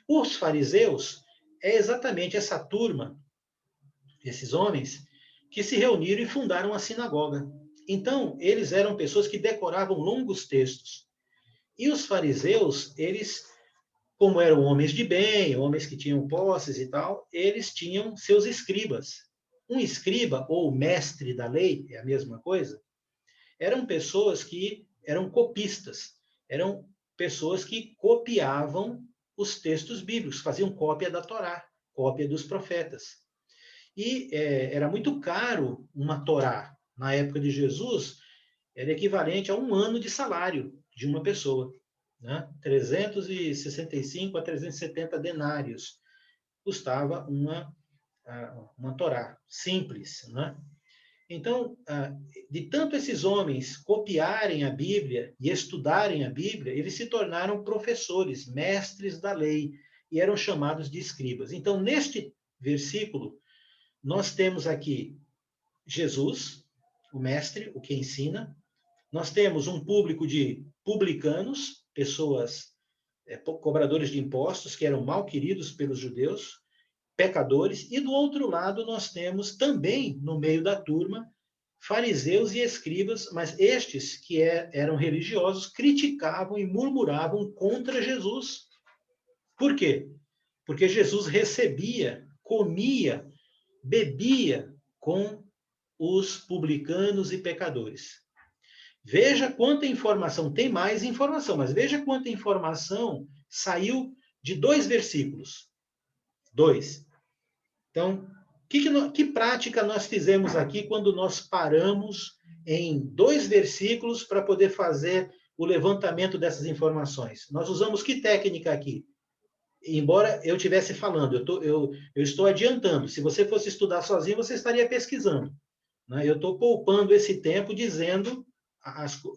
Os fariseus é exatamente essa turma, esses homens, que se reuniram e fundaram a sinagoga. Então, eles eram pessoas que decoravam longos textos. E os fariseus, eles, como eram homens de bem, homens que tinham posses e tal, eles tinham seus escribas. Um escriba, ou mestre da lei, é a mesma coisa, eram pessoas que eram copistas, eram pessoas que copiavam os textos bíblicos, faziam cópia da Torá, cópia dos profetas. E era muito caro uma Torá. Na época de Jesus, era equivalente a 1 ano de salário de uma pessoa, né? 365 a 370 denários custava uma Torá simples, né? Então, de tanto esses homens copiarem a Bíblia e estudarem a Bíblia, eles se tornaram professores, mestres da lei, e eram chamados de escribas. Então, neste versículo, nós temos aqui Jesus, o mestre, o que ensina. Nós temos um público de publicanos, pessoas, cobradores de impostos, que eram mal queridos pelos judeus, pecadores, e do outro lado nós temos também, no meio da turma, fariseus e escribas, mas estes que eram religiosos criticavam e murmuravam contra Jesus. Por quê? Porque Jesus recebia, comia, bebia com os publicanos e pecadores. Veja quanta informação, tem mais informação, mas veja quanta informação saiu de 2 versículos. 2. Então, que prática nós fizemos aqui quando nós paramos em 2 versículos para poder fazer o levantamento dessas informações? Nós usamos que técnica aqui? Embora eu estivesse falando, eu estou adiantando. Se você fosse estudar sozinho, você estaria pesquisando, né? Eu estou poupando esse tempo dizendo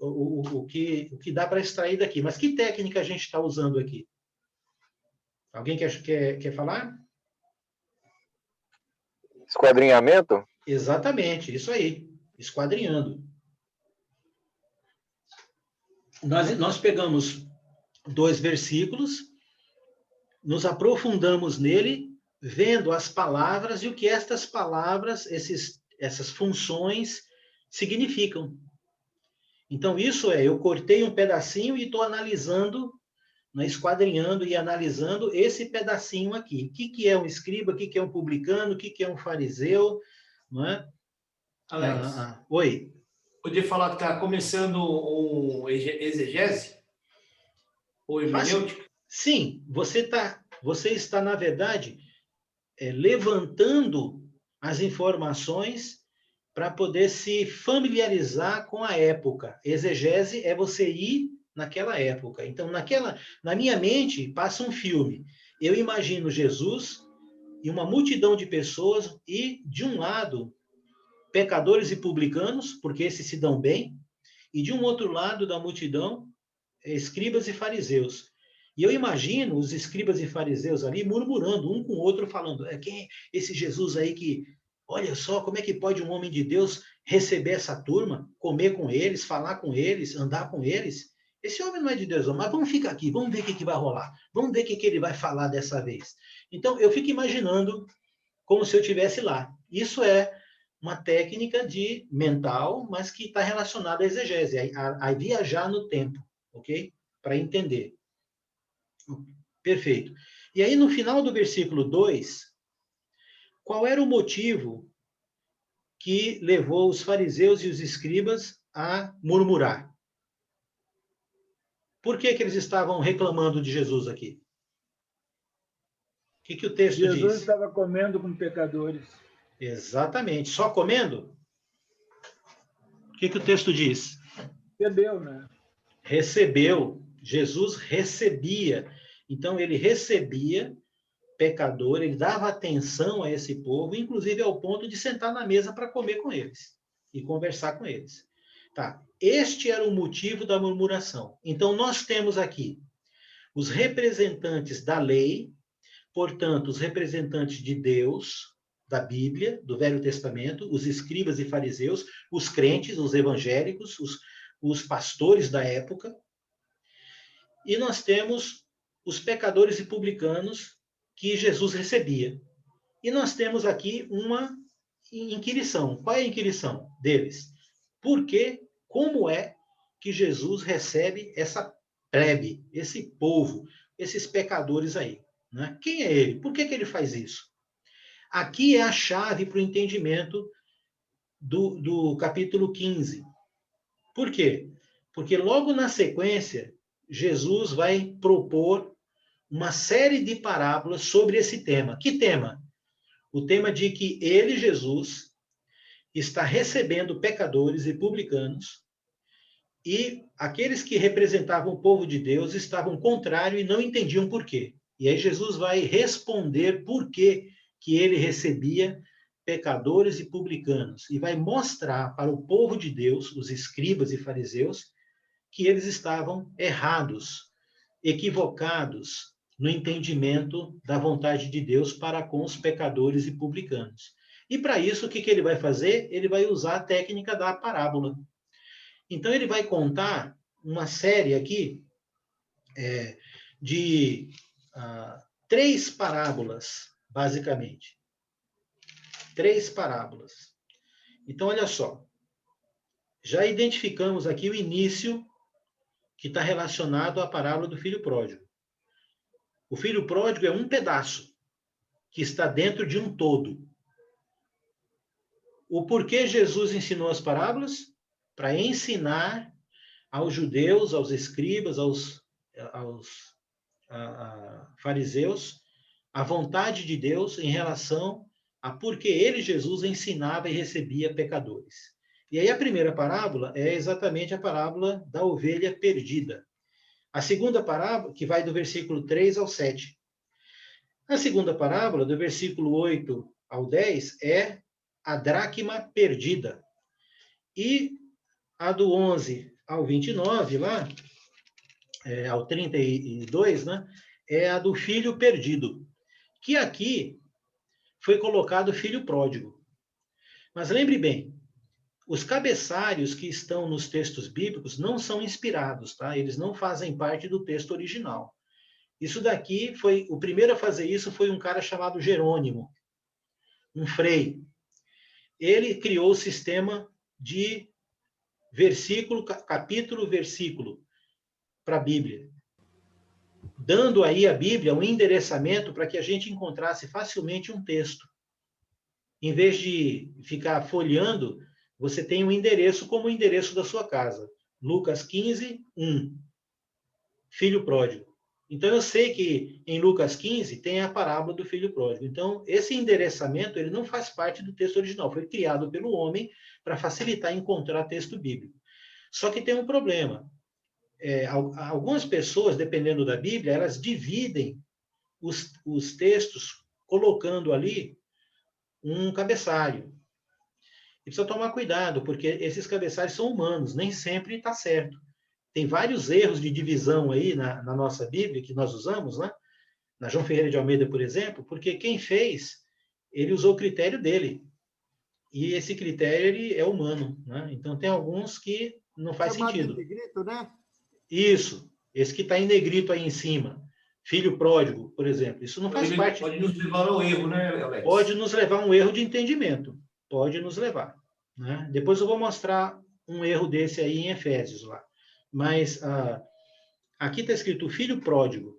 o que dá para extrair daqui. Mas que técnica a gente está usando aqui? Alguém quer falar? Esquadrinhamento? Exatamente, isso aí. Esquadrinhando. Nós pegamos 2 versículos, nos aprofundamos nele, vendo as palavras e o que estas palavras, essas funções significam. Então, isso eu cortei um pedacinho e estou analisando, né, esquadrinhando e analisando esse pedacinho aqui. O que é um escriba, o que é um publicano, o que é um fariseu, não é? Alex, oi. Podia falar que está começando um exegese? Ou hermenêutica? Sim, você está, na verdade, levantando as informações para poder se familiarizar com a época. Exegese é você ir naquela época. Então, na minha mente, passa um filme. Eu imagino Jesus e uma multidão de pessoas, e, de um lado, pecadores e publicanos, porque esses se dão bem, e, de um outro lado da multidão, escribas e fariseus. E eu imagino os escribas e fariseus ali murmurando um com o outro, falando, quem é esse Jesus aí que, olha só, como é que pode um homem de Deus receber essa turma, comer com eles, falar com eles, andar com eles? Esse homem não é de Deus, mas vamos ficar aqui, vamos ver o que vai rolar, vamos ver o que ele vai falar dessa vez. Então, eu fico imaginando como se eu estivesse lá. Isso é uma técnica de mental, mas que está relacionada à exegese, a viajar no tempo, ok? Para entender. Perfeito. E aí, no final do versículo 2, qual era o motivo que levou os fariseus e os escribas a murmurar? Por que eles estavam reclamando de Jesus aqui? O que o texto diz? Jesus estava comendo com pecadores. Exatamente. Só comendo? O que o texto diz? Recebeu, né? Recebeu. Jesus recebia. Então, ele recebia pecador, ele dava atenção a esse povo, inclusive ao ponto de sentar na mesa para comer com eles e conversar com eles. Tá. Este era o motivo da murmuração. Então, nós temos aqui os representantes da lei, portanto, os representantes de Deus, da Bíblia, do Velho Testamento, os escribas e fariseus, os crentes, os evangélicos, os pastores da época, e nós temos os pecadores e publicanos que Jesus recebia. E nós temos aqui uma inquirição. Qual é a inquirição deles? Por que, como é que Jesus recebe essa plebe, esse povo, esses pecadores aí? Né? Quem é ele? Por que ele faz isso? Aqui é a chave para o entendimento do capítulo 15. Por quê? Porque logo na sequência, Jesus vai propor uma série de parábolas sobre esse tema. Que tema? O tema de que ele, Jesus, está recebendo pecadores e publicanos, e aqueles que representavam o povo de Deus estavam contrários e não entendiam por quê. E aí Jesus vai responder por que ele recebia pecadores e publicanos, e vai mostrar para o povo de Deus, os escribas e fariseus, que eles estavam errados, equivocados no entendimento da vontade de Deus para com os pecadores e publicanos. E para isso, o que ele vai fazer? Ele vai usar a técnica da parábola. Então, ele vai contar uma série aqui de 3 parábolas, basicamente. 3 parábolas. Então, olha só. Já identificamos aqui o início que está relacionado à parábola do filho pródigo. O filho pródigo é um pedaço que está dentro de um todo. O porquê Jesus ensinou as parábolas? Para ensinar aos judeus, aos escribas, aos fariseus, a vontade de Deus em relação a porque ele, Jesus, ensinava e recebia pecadores. E aí a primeira parábola é exatamente a parábola da ovelha perdida. A segunda parábola, que vai do versículo 3 ao 7. A segunda parábola, do versículo 8 ao 10, é a dracma perdida. E a do 11 ao 29, lá, ao 32, né, é a do filho perdido. Que aqui foi colocado filho pródigo. Mas lembre bem, os cabeçalhos que estão nos textos bíblicos não são inspirados, tá? Eles não fazem parte do texto original. Isso daqui foi... O primeiro a fazer isso foi um cara chamado Jerônimo, um frei. Ele criou o sistema de versículo, capítulo, versículo para a Bíblia, dando aí à Bíblia um endereçamento para que a gente encontrasse facilmente um texto. Em vez de ficar folheando, você tem um endereço como o endereço da sua casa. Lucas 15, 1. Filho pródigo. Então, eu sei que em Lucas 15 tem a parábola do filho pródigo. Então, esse endereçamento ele não faz parte do texto original. Foi criado pelo homem para facilitar encontrar texto bíblico. Só que tem um problema. algumas pessoas, dependendo da Bíblia, elas dividem os textos colocando ali um cabeçalho. E precisa tomar cuidado, porque esses cabeçalhos são humanos, nem sempre está certo. Tem vários erros de divisão aí na nossa Bíblia, que nós usamos, né? Na João Ferreira de Almeida, por exemplo, porque quem fez, ele usou o critério dele. E esse critério ele é humano, né? Então, tem alguns que não faz sentido. Negrito, né? Isso. Esse que está em negrito aí em cima. Filho pródigo, por exemplo. Isso não faz parte... Pode nos levar ao erro, né, Alex? Pode nos levar a um erro de entendimento. Pode nos levar. Né? Depois eu vou mostrar um erro desse aí em Efésios lá. Mas aqui está escrito filho pródigo.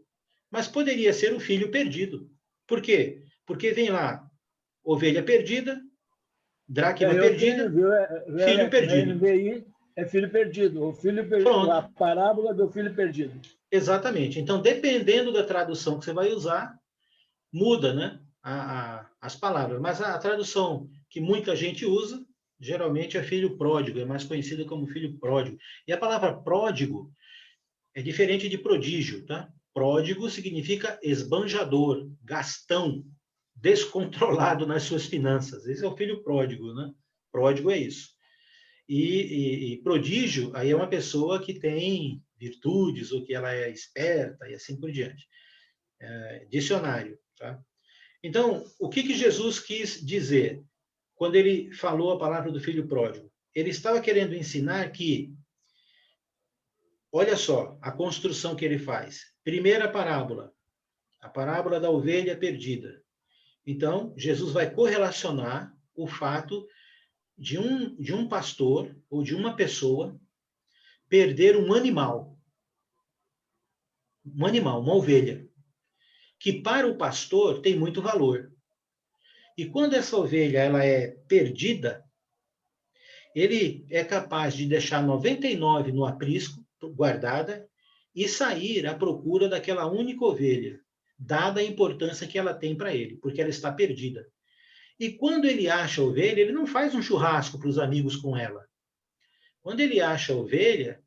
Mas poderia ser o filho perdido. Por quê? Porque vem lá ovelha perdida, dracma perdida, filho perdido. NVI é filho perdido. O filho perdido, a parábola do filho perdido. Exatamente. Então, dependendo da tradução que você vai usar, muda, né? As palavras. Mas a tradução que muita gente usa, geralmente é filho pródigo, é mais conhecida como filho pródigo. E a palavra pródigo é diferente de prodígio, tá? Pródigo significa esbanjador, gastão, descontrolado nas suas finanças. Esse é o filho pródigo, né? Pródigo é isso. E prodígio, aí é uma pessoa que tem virtudes, ou que ela é esperta, e assim por diante. Dicionário, tá? Então, o que Jesus quis dizer quando ele falou a palavra do filho pródigo? Ele estava querendo ensinar que, olha só, a construção que ele faz. Primeira parábola, a parábola da ovelha perdida. Então, Jesus vai correlacionar o fato de um pastor ou de uma pessoa perder um animal, uma ovelha, que para o pastor tem muito valor. E quando essa ovelha ela é perdida, ele é capaz de deixar 99 no aprisco, guardada, e sair à procura daquela única ovelha, dada a importância que ela tem para ele, porque ela está perdida. E quando ele acha a ovelha, ele não faz um churrasco para os amigos com ela. Quando ele acha a ovelha,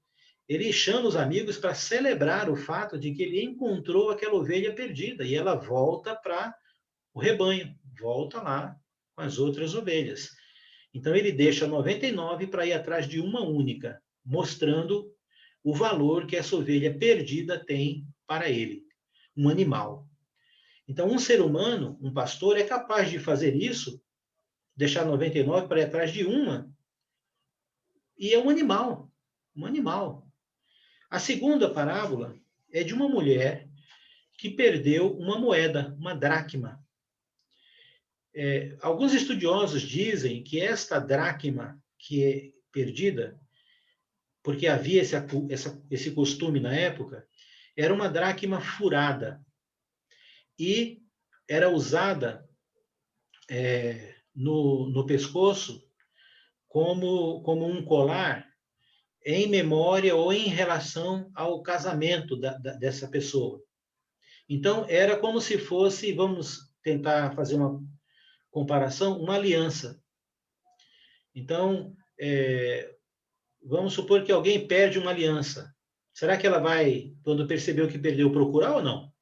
ele chama os amigos para celebrar o fato de que ele encontrou aquela ovelha perdida, e ela volta para o rebanho, volta lá com as outras ovelhas. Então ele deixa 99 para ir atrás de uma única, mostrando o valor que essa ovelha perdida tem para ele, um animal. Então, um ser humano, um pastor, é capaz de fazer isso, deixar 99 para ir atrás de uma, e é um animal, um animal. A segunda parábola é de uma mulher que perdeu uma moeda, uma dracma. Alguns estudiosos dizem que esta dracma que é perdida, porque havia esse costume na época, era uma dracma furada e era usada no pescoço como um colar em memória ou em relação ao casamento dessa pessoa. Então, era como se fosse, vamos tentar fazer uma comparação, uma aliança. Então, vamos supor que alguém perde uma aliança. Será que ela vai, quando percebeu que perdeu, procurar ou não?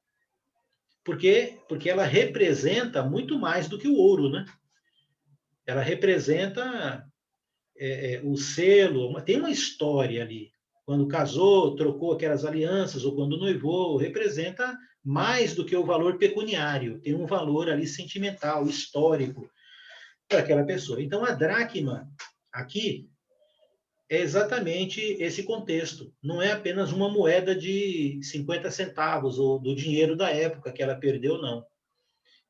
Por quê? Porque ela representa muito mais do que o ouro, né? Ela representa o selo, tem uma história ali. Quando casou, trocou aquelas alianças, ou quando noivou, representa mais do que o valor pecuniário. Tem um valor ali sentimental, histórico, para aquela pessoa. Então, a dracma, aqui, é exatamente esse contexto. Não é apenas uma moeda de 50 centavos, ou do dinheiro da época que ela perdeu, não.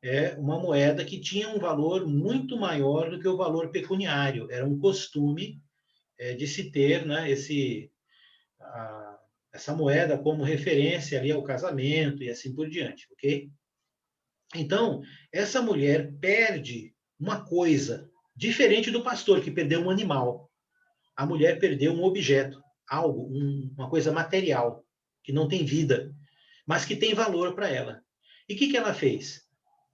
É uma moeda que tinha um valor muito maior do que o valor pecuniário. Era um costume de se ter, né, essa moeda como referência ali ao casamento e assim por diante, ok? Então, essa mulher perde uma coisa, diferente do pastor que perdeu um animal. A mulher perdeu um objeto, algo, uma coisa material, que não tem vida, mas que tem valor para ela. E o que ela fez?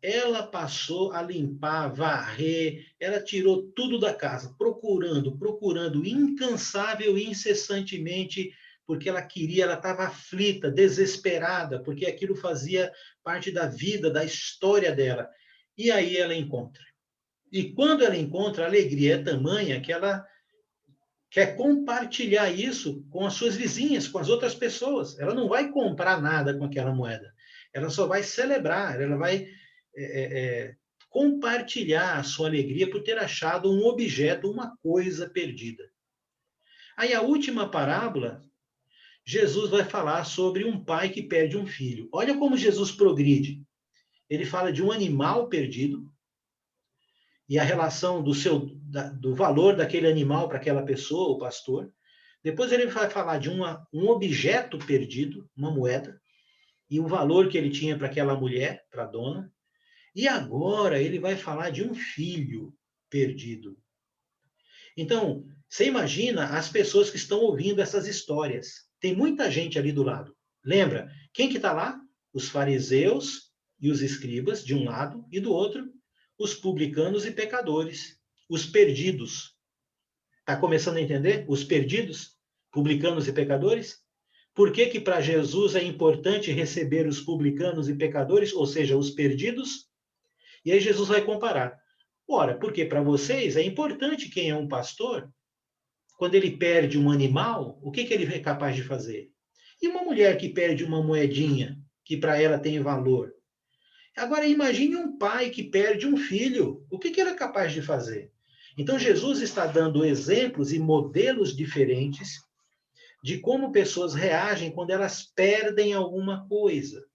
Ela passou a limpar, varrer, ela tirou tudo da casa, procurando, incansável e incessantemente porque ela queria, ela estava aflita, desesperada, porque aquilo fazia parte da vida, da história dela. E aí ela encontra. E quando ela encontra, a alegria é tamanha que ela quer compartilhar isso com as suas vizinhas, com as outras pessoas. Ela não vai comprar nada com aquela moeda. Ela só vai celebrar, ela vai compartilhar a sua alegria por ter achado um objeto, uma coisa perdida. Aí a última parábola, Jesus vai falar sobre um pai que perde um filho. Olha como Jesus progride. Ele fala de um animal perdido e a relação do valor daquele animal para aquela pessoa, o pastor. Depois ele vai falar de um objeto perdido, uma moeda, e o valor que ele tinha para aquela mulher, para a dona. E agora ele vai falar de um filho perdido. Então, você imagina as pessoas que estão ouvindo essas histórias. Tem muita gente ali do lado. Lembra? Quem que está lá? Os fariseus e os escribas, de um lado, e do outro, os publicanos e pecadores, os perdidos. Está começando a entender? Os perdidos, publicanos e pecadores? Por que que para Jesus é importante receber os publicanos e pecadores, ou seja, os perdidos? E aí Jesus vai comparar. Ora, porque para vocês é importante quem é um pastor, quando ele perde um animal, o que que ele é capaz de fazer? E uma mulher que perde uma moedinha, que para ela tem valor? Agora, imagine um pai que perde um filho. O que que ele é capaz de fazer? Então, Jesus está dando exemplos e modelos diferentes de como pessoas reagem quando elas perdem alguma coisa.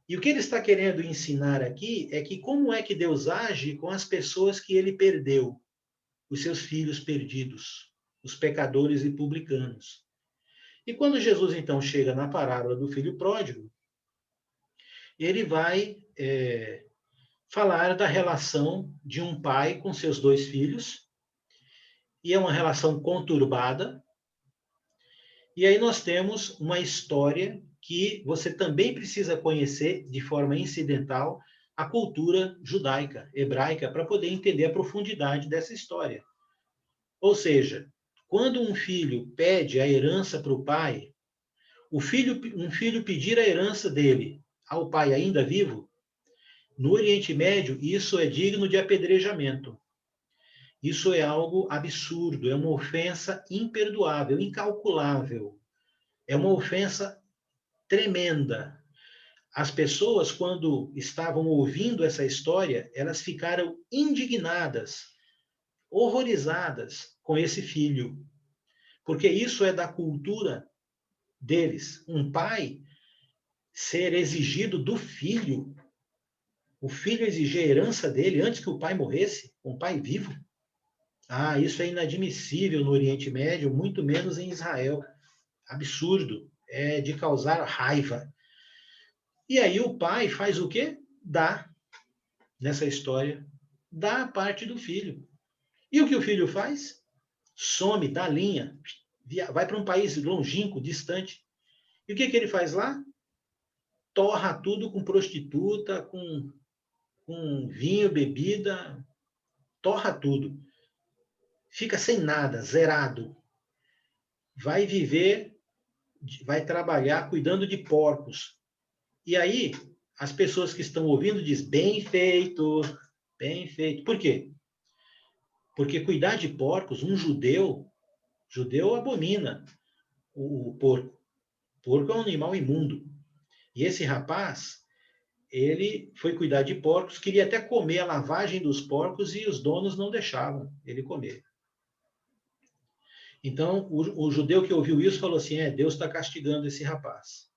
E o que ele está querendo ensinar aqui é que como é que Deus age com as pessoas que ele perdeu, os seus filhos perdidos, os pecadores e publicanos. E quando Jesus, então, chega na parábola do filho pródigo, ele vai falar da relação de um pai com seus dois filhos, e é uma relação conturbada. E aí nós temos uma história que você também precisa conhecer de forma incidental a cultura judaica, hebraica, para poder entender a profundidade dessa história. Ou seja, quando um filho pede a herança para o pai, um filho pedir a herança dele ao pai ainda vivo, no Oriente Médio, isso é digno de apedrejamento. Isso é algo absurdo, é uma ofensa imperdoável, incalculável. É uma ofensa tremenda. As pessoas, quando estavam ouvindo essa história, elas ficaram indignadas, horrorizadas com esse filho, porque isso é da cultura deles. Um pai ser exigido do filho, o filho exigir a herança dele antes que o pai morresse, um pai vivo. Ah, isso é inadmissível no Oriente Médio, muito menos em Israel. Absurdo, é de causar raiva. E aí o pai faz o quê? Dá, nessa história, dá a parte do filho. E o que o filho faz? Some, dá linha, vai para um país longínquo, distante. E o que ele faz lá? Torra tudo com prostituta, com vinho, bebida, torra tudo. Fica sem nada, zerado. Vai viver, vai trabalhar cuidando de porcos. E aí, as pessoas que estão ouvindo dizem, bem feito, bem feito. Por quê? Porque cuidar de porcos, um judeu abomina o porco. Porco é um animal imundo. E esse rapaz, ele foi cuidar de porcos, queria até comer a lavagem dos porcos e os donos não deixavam ele comer. Então, o judeu que ouviu isso falou assim, Deus está castigando esse rapaz.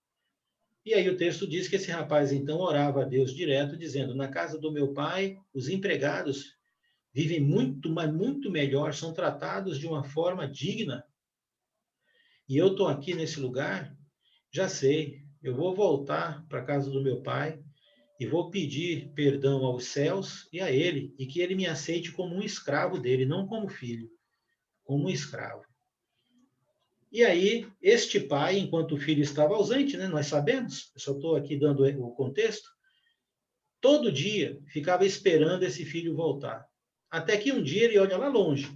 E aí o texto diz que esse rapaz, então, orava a Deus direto, dizendo, na casa do meu pai, os empregados vivem muito, mas muito melhor, são tratados de uma forma digna. E eu estou aqui nesse lugar, já sei, eu vou voltar para a casa do meu pai e vou pedir perdão aos céus e a ele, e que ele me aceite como um escravo dele, não como filho, como um escravo. E aí, este pai, enquanto o filho estava ausente, né, nós sabemos, eu só estou aqui dando o contexto, todo dia ficava esperando esse filho voltar. Até que um dia ele olha lá longe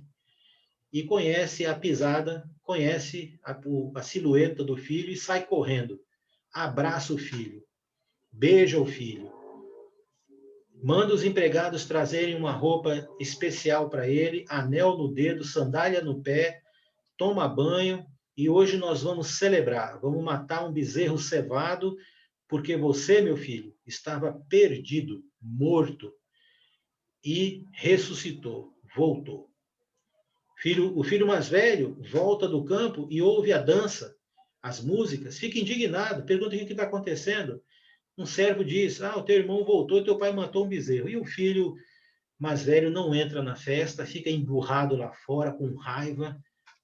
e conhece a pisada, conhece a silhueta do filho e sai correndo. Abraça o filho, beija o filho, manda os empregados trazerem uma roupa especial para ele, anel no dedo, sandália no pé, toma banho, e hoje nós vamos celebrar, vamos matar um bezerro cevado, porque você, meu filho, estava perdido, morto, e ressuscitou, voltou. O filho mais velho volta do campo e ouve a dança, as músicas, fica indignado, pergunta o que está acontecendo. Um servo diz, o teu irmão voltou e teu pai matou um bezerro. E o filho mais velho não entra na festa, fica emburrado lá fora, com raiva.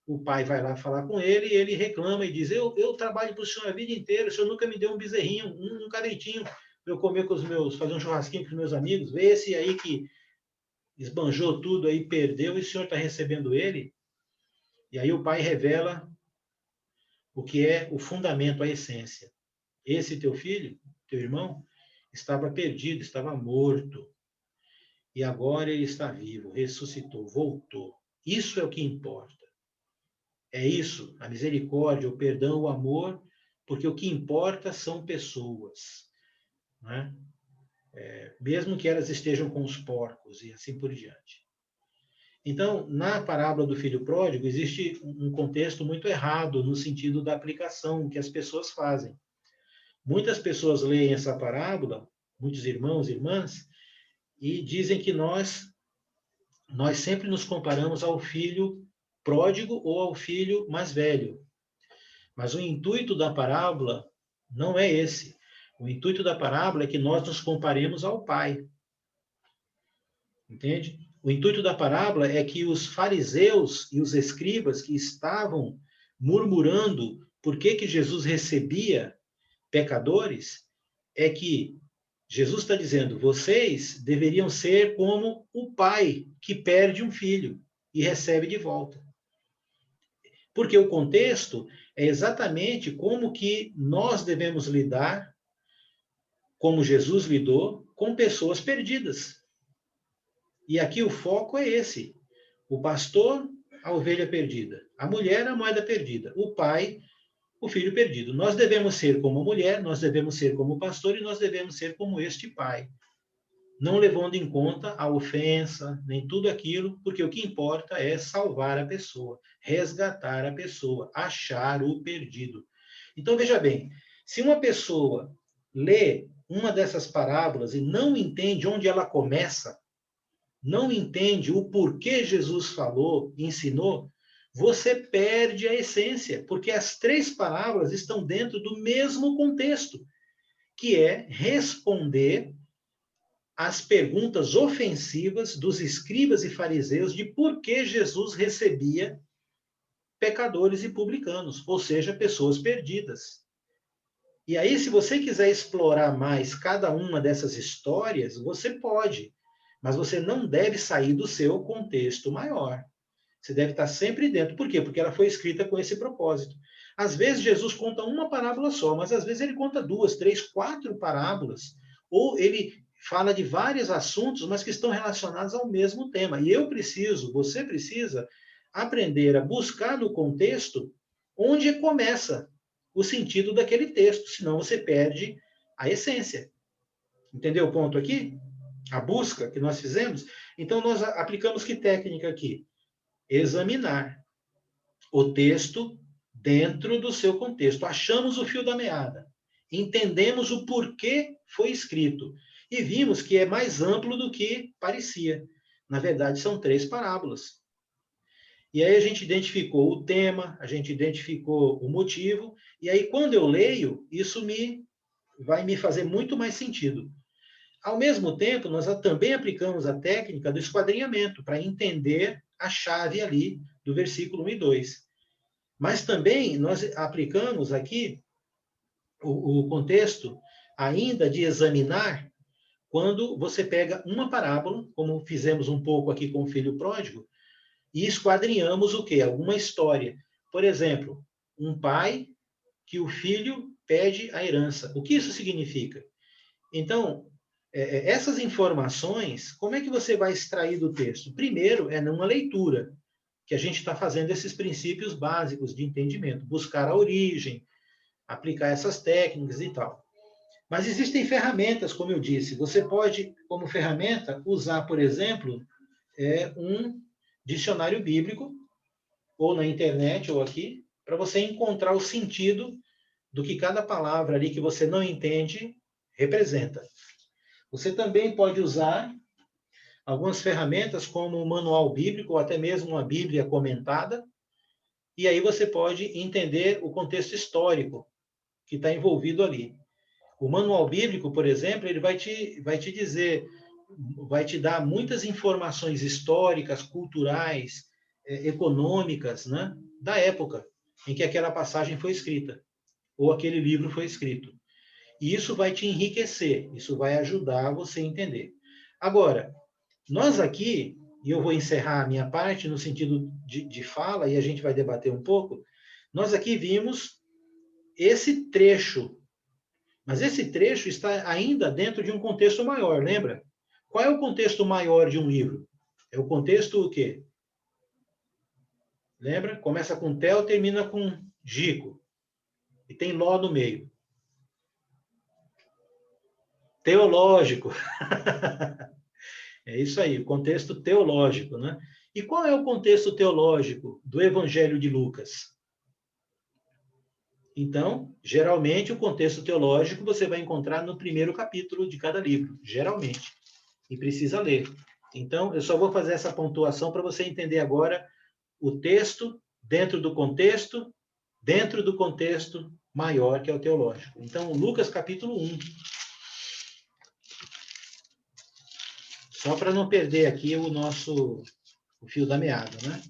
O pai vai lá falar com ele e ele reclama e diz, eu trabalho para o senhor a vida inteira, o senhor nunca me deu um bezerrinho, um cabritinho, para eu comer com os meus, fazer um churrasquinho com os meus amigos, vê esse aí que esbanjou tudo aí, perdeu, e o senhor está recebendo ele? E aí o pai revela o que é o fundamento, a essência. Esse teu filho, teu irmão, estava perdido, estava morto. E agora ele está vivo, ressuscitou, voltou. Isso é o que importa. É isso, a misericórdia, o perdão, o amor, porque o que importa são pessoas, né? Mesmo que elas estejam com os porcos e assim por diante. Então, na parábola do filho pródigo, existe um contexto muito errado no sentido da aplicação que as pessoas fazem. Muitas pessoas leem essa parábola, muitos irmãos e irmãs, e dizem que nós sempre nos comparamos ao filho pródigo ou ao filho mais velho. Mas o intuito da parábola não é esse. O intuito da parábola é que nós nos comparemos ao Pai. Entende? O intuito da parábola é que os fariseus e os escribas que estavam murmurando por que Jesus recebia pecadores, é que Jesus está dizendo, vocês deveriam ser como o pai que perde um filho e recebe de volta. Porque o contexto é exatamente como que nós devemos lidar, como Jesus lidou, com pessoas perdidas. E aqui o foco é esse. O pastor, a ovelha perdida. A mulher, a moeda perdida. O pai, o filho perdido. Nós devemos ser como a mulher, nós devemos ser como o pastor e nós devemos ser como este pai. Não levando em conta a ofensa, nem tudo aquilo, porque o que importa é salvar a pessoa, resgatar a pessoa, achar o perdido. Então, veja bem, se uma pessoa lê uma dessas parábolas e não entende onde ela começa, não entende o porquê Jesus falou, ensinou, você perde a essência, porque as três parábolas estão dentro do mesmo contexto, que é responder às perguntas ofensivas dos escribas e fariseus de por que Jesus recebia pecadores e publicanos, ou seja, pessoas perdidas. E aí, se você quiser explorar mais cada uma dessas histórias, você pode, mas você não deve sair do seu contexto maior. Você deve estar sempre dentro. Por quê? Porque ela foi escrita com esse propósito. Às vezes, Jesus conta uma parábola só, mas às vezes ele conta 2, 3, 4 parábolas. Ou ele fala de vários assuntos, mas que estão relacionados ao mesmo tema. E você precisa aprender a buscar no contexto onde começa o sentido daquele texto, senão você perde a essência. Entendeu o ponto aqui? A busca que nós fizemos? Então, nós aplicamos que técnica aqui? Examinar o texto dentro do seu contexto. Achamos o fio da meada. Entendemos o porquê foi escrito. E vimos que é mais amplo do que parecia. Na verdade, são 3 parábolas. E aí a gente identificou o tema, a gente identificou o motivo, e aí quando eu leio, isso vai me fazer muito mais sentido. Ao mesmo tempo, nós também aplicamos a técnica do esquadrinhamento, para entender a chave ali do versículo 1 e 2. Mas também nós aplicamos aqui o contexto ainda de examinar quando você pega uma parábola, como fizemos um pouco aqui com o filho pródigo, e esquadrinhamos o quê? Alguma história. Por exemplo, um pai que o filho pede a herança. O que isso significa? Então, essas informações, como é que você vai extrair do texto? Primeiro, é numa leitura. que a gente está fazendo esses princípios básicos de entendimento, buscar a origem, aplicar essas técnicas e tal. Mas existem ferramentas, como eu disse. Você pode, como ferramenta, usar, por exemplo, um dicionário bíblico, ou na internet, ou aqui, para você encontrar o sentido do que cada palavra ali que você não entende representa. Você também pode usar algumas ferramentas como o manual bíblico, ou até mesmo uma Bíblia comentada, e aí você pode entender o contexto histórico que está envolvido ali. O manual bíblico, por exemplo, ele vai te dizer, vai te dar muitas informações históricas, culturais, econômicas, né, da época em que aquela passagem foi escrita, ou aquele livro foi escrito. E isso vai te enriquecer, isso vai ajudar você a entender. Agora, nós aqui, e eu vou encerrar a minha parte no sentido de fala, e a gente vai debater um pouco, nós aqui vimos esse trecho, mas esse trecho está ainda dentro de um contexto maior, lembra? Qual é o contexto maior de um livro? É o contexto o quê? Lembra? Começa com Theo, termina com Gico. E tem Ló no meio. Teológico. É isso aí, o contexto teológico, né? E qual é o contexto teológico do Evangelho de Lucas? Então, geralmente, o contexto teológico você vai encontrar no primeiro capítulo de cada livro, geralmente, e precisa ler. Então, eu só vou fazer essa pontuação para você entender agora o texto dentro do contexto maior, que é o teológico. Então, Lucas capítulo 1. Só para não perder aqui o fio da meada, né?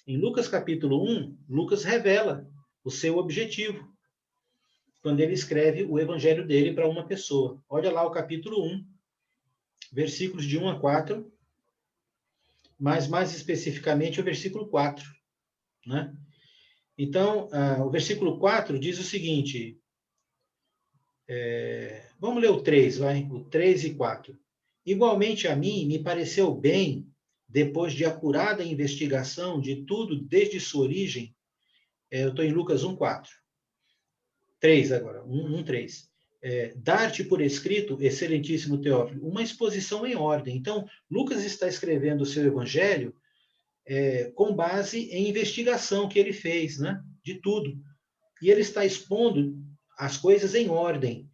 Em Lucas capítulo 1, Lucas revela o seu objetivo quando ele escreve o evangelho dele para uma pessoa. Olha lá o capítulo 1, versículos de 1 a 4, mas mais especificamente o versículo 4, né? Então, o versículo 4 diz o seguinte, vamos ler o 3, vai? O 3 e 4. Igualmente a mim, me pareceu bem, depois de acurada investigação de tudo desde sua origem, eu estou em Lucas 1, 4. 3 agora, 1, 3. Dar-te por escrito, excelentíssimo Teófilo, uma exposição em ordem. Então, Lucas está escrevendo o seu evangelho com base em investigação que ele fez, né? De tudo. E ele está expondo as coisas em ordem.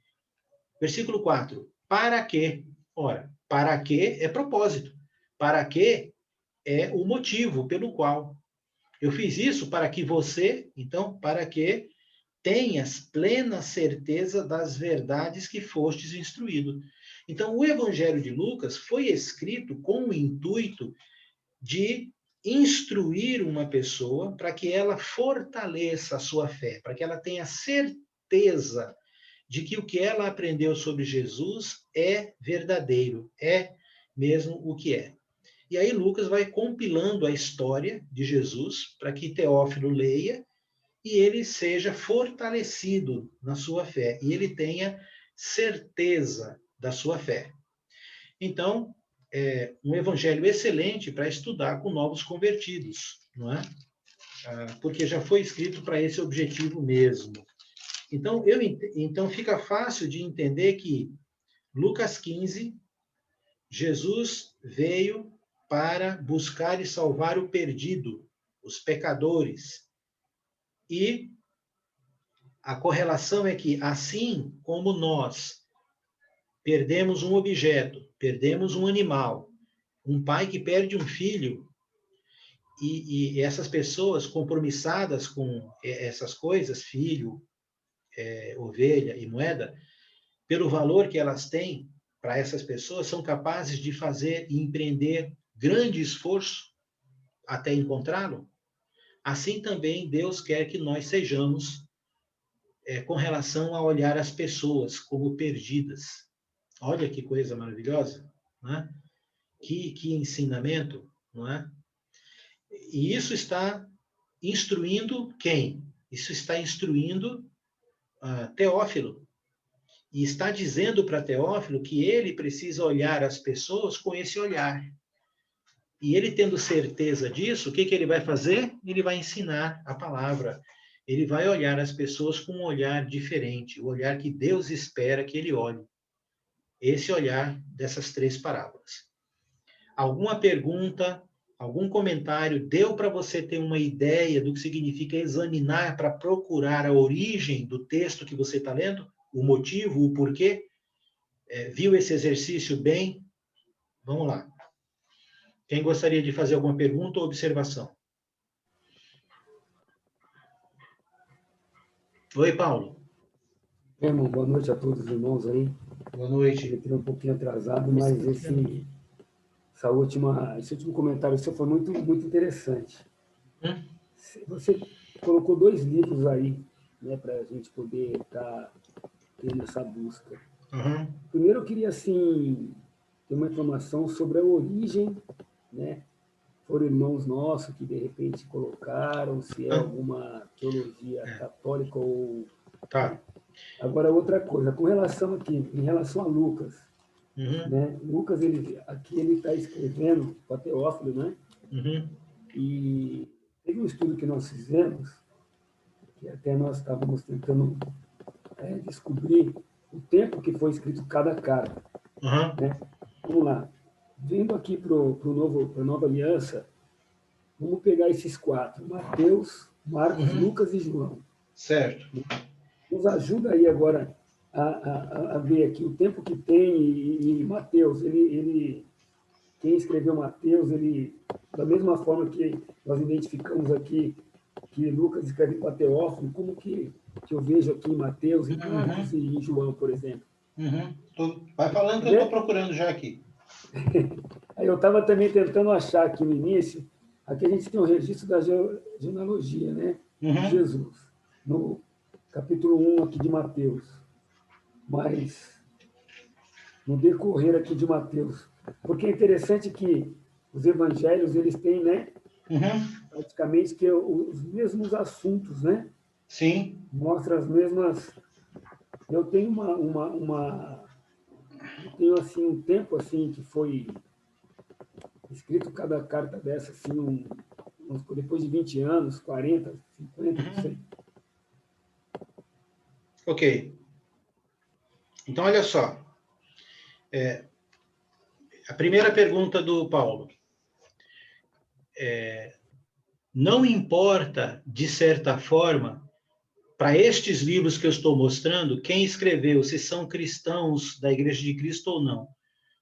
Versículo 4. Para quê? Ora, para quê é propósito. Para quê é o motivo pelo qual. Eu fiz isso para que você, então, para que tenhas plena certeza das verdades que fostes instruído. Então, o Evangelho de Lucas foi escrito com o intuito de instruir uma pessoa para que ela fortaleça a sua fé, para que ela tenha certeza de que o que ela aprendeu sobre Jesus é verdadeiro, é mesmo o que é. E aí Lucas vai compilando a história de Jesus para que Teófilo leia e ele seja fortalecido na sua fé, e ele tenha certeza da sua fé. Então, é um evangelho excelente para estudar com novos convertidos, não é? Porque já foi escrito para esse objetivo mesmo. Então fica fácil de entender que Lucas 15, Jesus veio para buscar e salvar o perdido, os pecadores. E a correlação é que, assim como nós perdemos um objeto, perdemos um animal, um pai que perde um filho, e essas pessoas compromissadas com essas coisas, filho, ovelha e moeda, pelo valor que elas têm para essas pessoas, são capazes de fazer e empreender grande esforço até encontrá-lo. Assim também Deus quer que nós sejamos com relação a olhar as pessoas como perdidas. Olha que coisa maravilhosa, né? Que ensinamento, não é? E isso está instruindo quem? Isso está instruindo Teófilo. E está dizendo para Teófilo que ele precisa olhar as pessoas com esse olhar. E ele tendo certeza disso, o que ele vai fazer? Ele vai ensinar a palavra. Ele vai olhar as pessoas com um olhar diferente, o olhar que Deus espera que ele olhe. Esse olhar dessas 3 parábolas. Alguma pergunta, algum comentário deu para você ter uma ideia do que significa examinar para procurar a origem do texto que você está lendo? O motivo, o porquê? Viu esse exercício bem? Vamos lá. Quem gostaria de fazer alguma pergunta ou observação? Oi, Paulo. Irmão, boa noite a todos os irmãos aí. Boa noite. Eu entrei um pouquinho atrasado, mas esse último comentário seu foi muito, muito interessante. Você colocou 2 livros aí, né, para a gente poder estar tendo essa busca. Primeiro, eu queria, assim, ter uma informação sobre a origem, né? Foram irmãos nossos que, de repente, colocaram, se é alguma teologia católica ou... Tá. Agora, outra coisa, em relação a Lucas, né? Lucas, aqui ele está escrevendo para Teófilo, né? E teve um estudo que nós fizemos, que até nós estávamos tentando descobrir o tempo que foi escrito cada carta. Né? Vamos lá. Vindo aqui para a Nova Aliança, vamos pegar esses 4, Mateus, Marcos, Lucas e João. Certo. Nos ajuda aí agora a ver aqui o tempo que tem, e Mateus, quem escreveu Mateus, da mesma forma que nós identificamos aqui que Lucas escreve para Teófilo, como que eu vejo aqui em Mateus, em Marcos e em João, por exemplo. Vai falando que eu estou procurando já aqui. Aí eu estava também tentando achar aqui no início, aqui a gente tem o registro da genealogia, né? De Jesus, no capítulo 1 aqui de Mateus. Mas, no decorrer aqui de Mateus, porque é interessante que os evangelhos, eles têm, né? Praticamente que os mesmos assuntos, né? Sim. Mostra as mesmas... Eu tenho eu tenho, assim, um tempo, assim, que foi escrito cada carta dessa, assim, depois de 20 anos, 40, 50, não sei. Ok. Então, olha só. A primeira pergunta do Paulo. Não importa, de certa forma, para estes livros que eu estou mostrando, quem escreveu, se são cristãos da Igreja de Cristo ou não.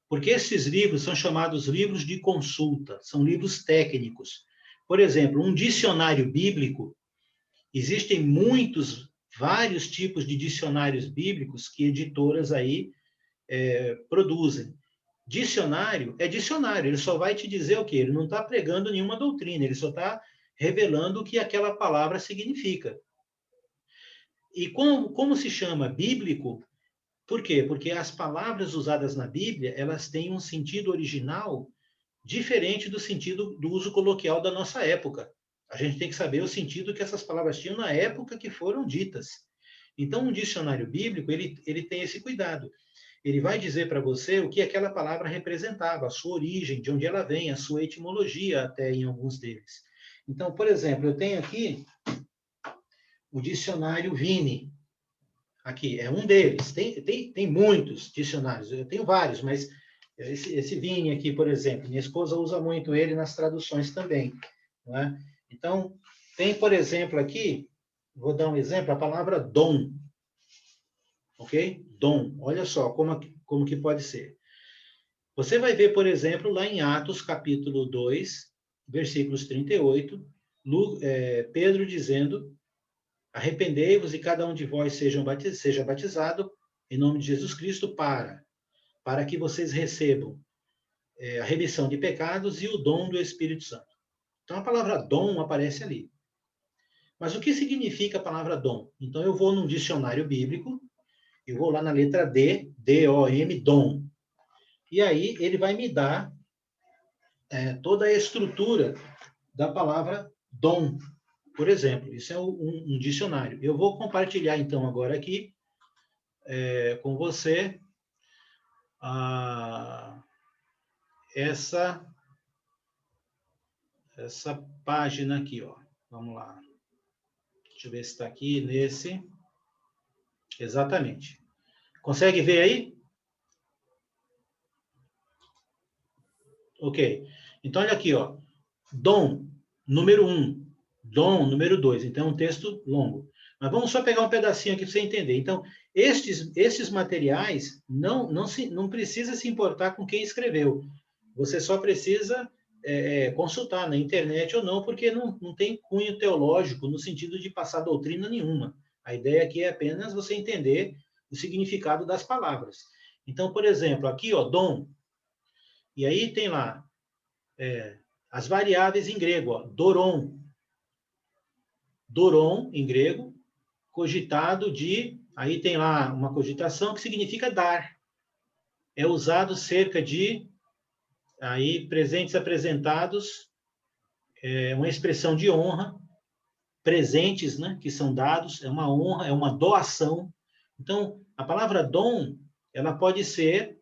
Porque esses livros são chamados livros de consulta, são livros técnicos. Por exemplo, um dicionário bíblico, existem vários tipos de dicionários bíblicos que editoras aí produzem. Dicionário é dicionário, ele só vai te dizer o quê? Ele não está pregando nenhuma doutrina, ele só está revelando o que aquela palavra significa. E como se chama bíblico? Por quê? Porque as palavras usadas na Bíblia, elas têm um sentido original diferente do sentido do uso coloquial da nossa época. A gente tem que saber o sentido que essas palavras tinham na época que foram ditas. Então, um dicionário bíblico, ele tem esse cuidado. Ele vai dizer para você o que aquela palavra representava, a sua origem, de onde ela vem, a sua etimologia, até em alguns deles. Então, por exemplo, eu tenho aqui o dicionário Vini. Aqui, é um deles. Tem muitos dicionários, eu tenho vários, mas esse Vini aqui, por exemplo, minha esposa usa muito ele nas traduções também. Não é? Então, tem, por exemplo, aqui, vou dar um exemplo, a palavra dom. Ok? Dom. Olha só como que pode ser. Você vai ver, por exemplo, lá em Atos, capítulo 2, versículos 38, Pedro dizendo: arrependei-vos e cada um de vós seja batizado em nome de Jesus Cristo para que vocês recebam a remissão de pecados e o dom do Espírito Santo. Então, a palavra dom aparece ali. Mas o que significa a palavra dom? Então, eu vou num dicionário bíblico, eu vou lá na letra D, D-O-M, dom. E aí, ele vai me dar toda a estrutura da palavra dom. Por exemplo, isso é um dicionário. Eu vou compartilhar, então, agora aqui com você essa essa página aqui, ó. Vamos lá. Deixa eu ver se está aqui nesse. Exatamente. Consegue ver aí? Ok. Então, olha aqui, ó. Dom, número 1. Dom, número 2. Então, é um texto longo. Mas vamos só pegar um pedacinho aqui para você entender. Então, estes materiais não precisa se importar com quem escreveu. Você só precisa consultar na internet ou não, porque não tem cunho teológico no sentido de passar doutrina nenhuma. A ideia aqui é apenas você entender o significado das palavras. Então, por exemplo, aqui, ó, dom. E aí tem lá as variáveis em grego, ó, doron. Doron, em grego, cogitado de... Aí tem lá uma cogitação que significa dar. É usado cerca de... Aí, presentes apresentados, uma expressão de honra. Presentes, né, que são dados, é uma honra, é uma doação. Então, a palavra dom, ela pode ser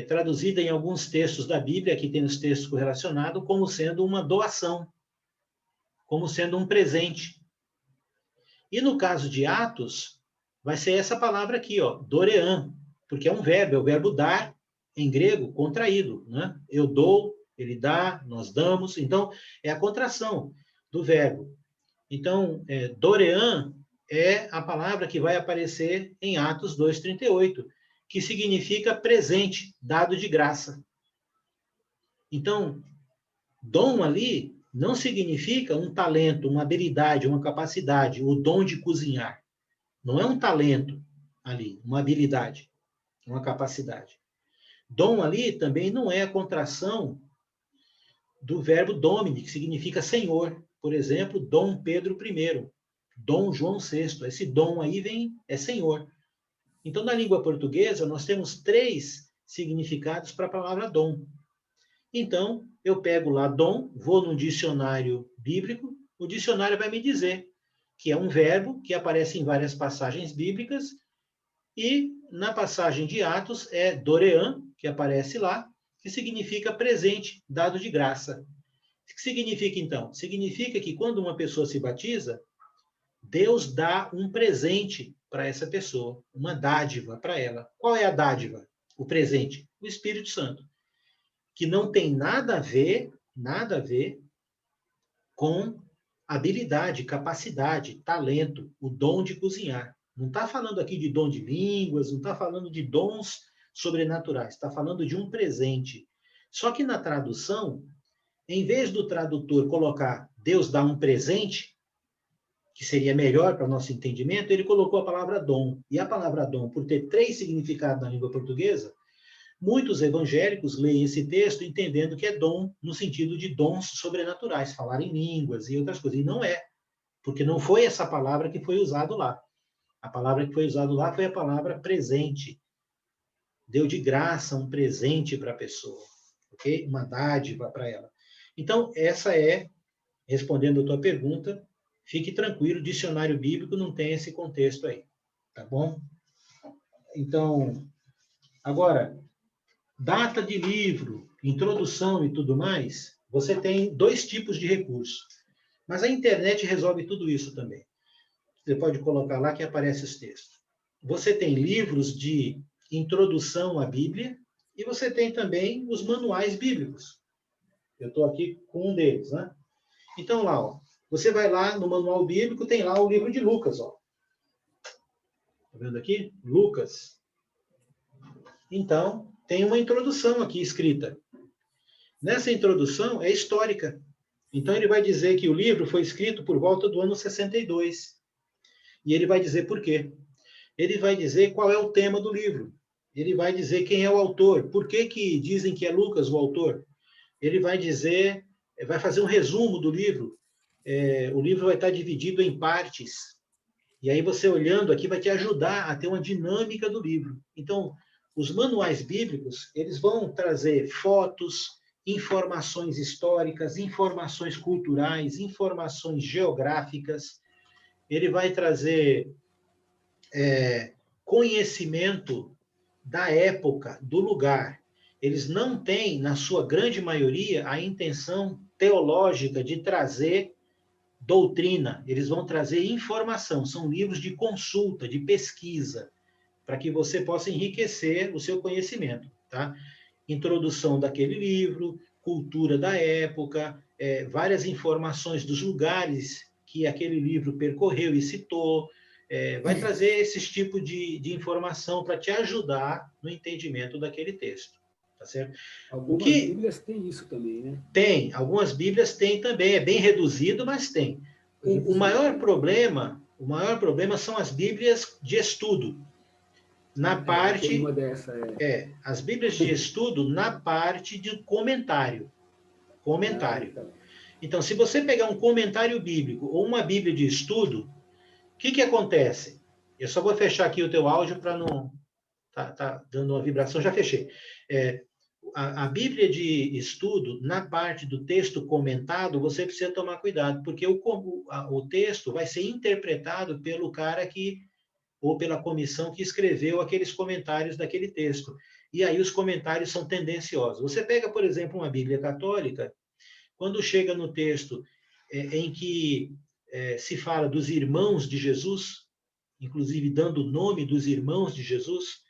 traduzida em alguns textos da Bíblia, aqui tem os textos correlacionados, como sendo uma doação, como sendo um presente. E no caso de Atos, vai ser essa palavra aqui, ó, dorean, porque é um verbo, é o verbo dar, em grego, contraído, né? Eu dou, ele dá, nós damos. Então, é a contração do verbo. Então, dorean é a palavra que vai aparecer em Atos 2:38, que significa presente, dado de graça. Então, dom ali não significa um talento, uma habilidade, uma capacidade, o dom de cozinhar. Não é um talento ali, uma habilidade, uma capacidade. Dom ali também não é a contração do verbo domine, que significa senhor. Por exemplo, Dom Pedro I, Dom João VI. Esse dom aí é senhor. Então, na língua portuguesa, nós temos 3 significados para a palavra dom. Então, eu pego lá dom, vou num dicionário bíblico, o dicionário vai me dizer que é um verbo que aparece em várias passagens bíblicas, e na passagem de Atos é dorean, que aparece lá, que significa presente, dado de graça. O que significa, então? Significa que quando uma pessoa se batiza, Deus dá um presente para essa pessoa, uma dádiva para ela. Qual é a dádiva? O presente? O Espírito Santo. Que não tem nada a ver com habilidade, capacidade, talento, o dom de cozinhar. Não está falando aqui de dom de línguas, não está falando de dons sobrenaturais, está falando de um presente. Só que na tradução, em vez do tradutor colocar Deus dá um presente, que seria melhor para o nosso entendimento, ele colocou a palavra dom. E a palavra dom, por ter 3 significados na língua portuguesa, muitos evangélicos leem esse texto entendendo que é dom no sentido de dons sobrenaturais, falar em línguas e outras coisas. E não é, porque não foi essa palavra que foi usada lá. A palavra que foi usada lá foi a palavra presente. Deu de graça um presente para a pessoa, ok? Uma dádiva para ela. Então, essa é, respondendo a tua pergunta, fique tranquilo, o dicionário bíblico não tem esse contexto aí, tá bom? Então, agora, data de livro, introdução e tudo mais, você tem 2 tipos de recurso. Mas a internet resolve tudo isso também. Você pode colocar lá que aparece os textos. Você tem livros de introdução à Bíblia e você tem também os manuais bíblicos. Eu estou aqui com um deles, né? Então, lá, ó, você vai lá no manual bíblico, tem lá o livro de Lucas, ó. Tá vendo aqui? Lucas. Então, tem uma introdução aqui escrita. Nessa introdução é histórica. Então, ele vai dizer que o livro foi escrito por volta do ano 62. E ele vai dizer por quê. Ele vai dizer qual é o tema do livro. Ele vai dizer quem é o autor. Por que que dizem que é Lucas o autor? Ele vai dizer, vai fazer um resumo do livro. O livro vai estar dividido em partes. E aí você olhando aqui vai te ajudar a ter uma dinâmica do livro. Então, os manuais bíblicos, eles vão trazer fotos, informações históricas, informações culturais, informações geográficas. Ele vai trazer conhecimento da época, do lugar. Eles não têm, na sua grande maioria, a intenção teológica de trazer doutrina, eles vão trazer informação, são livros de consulta, de pesquisa, para que você possa enriquecer o seu conhecimento, tá? Introdução daquele livro, cultura da época, várias informações dos lugares que aquele livro percorreu e citou, vai trazer esse tipo de informação para te ajudar no entendimento daquele texto, tá certo? Algumas Bíblias têm isso também, né? Tem, algumas Bíblias têm também, é bem reduzido, mas tem. O maior problema são as Bíblias de estudo. Na parte... as Bíblias de estudo na parte de comentário. Então, se você pegar um comentário bíblico ou uma Bíblia de estudo, o que acontece? Eu só vou fechar aqui o teu áudio para não... Tá dando uma vibração, já fechei. A Bíblia de estudo, na parte do texto comentado, você precisa tomar cuidado, porque o texto vai ser interpretado pelo cara ou pela comissão que escreveu aqueles comentários daquele texto. E aí os comentários são tendenciosos. Você pega, por exemplo, uma Bíblia católica, quando chega no texto em que se fala dos irmãos de Jesus, inclusive dando o nome dos irmãos de Jesus,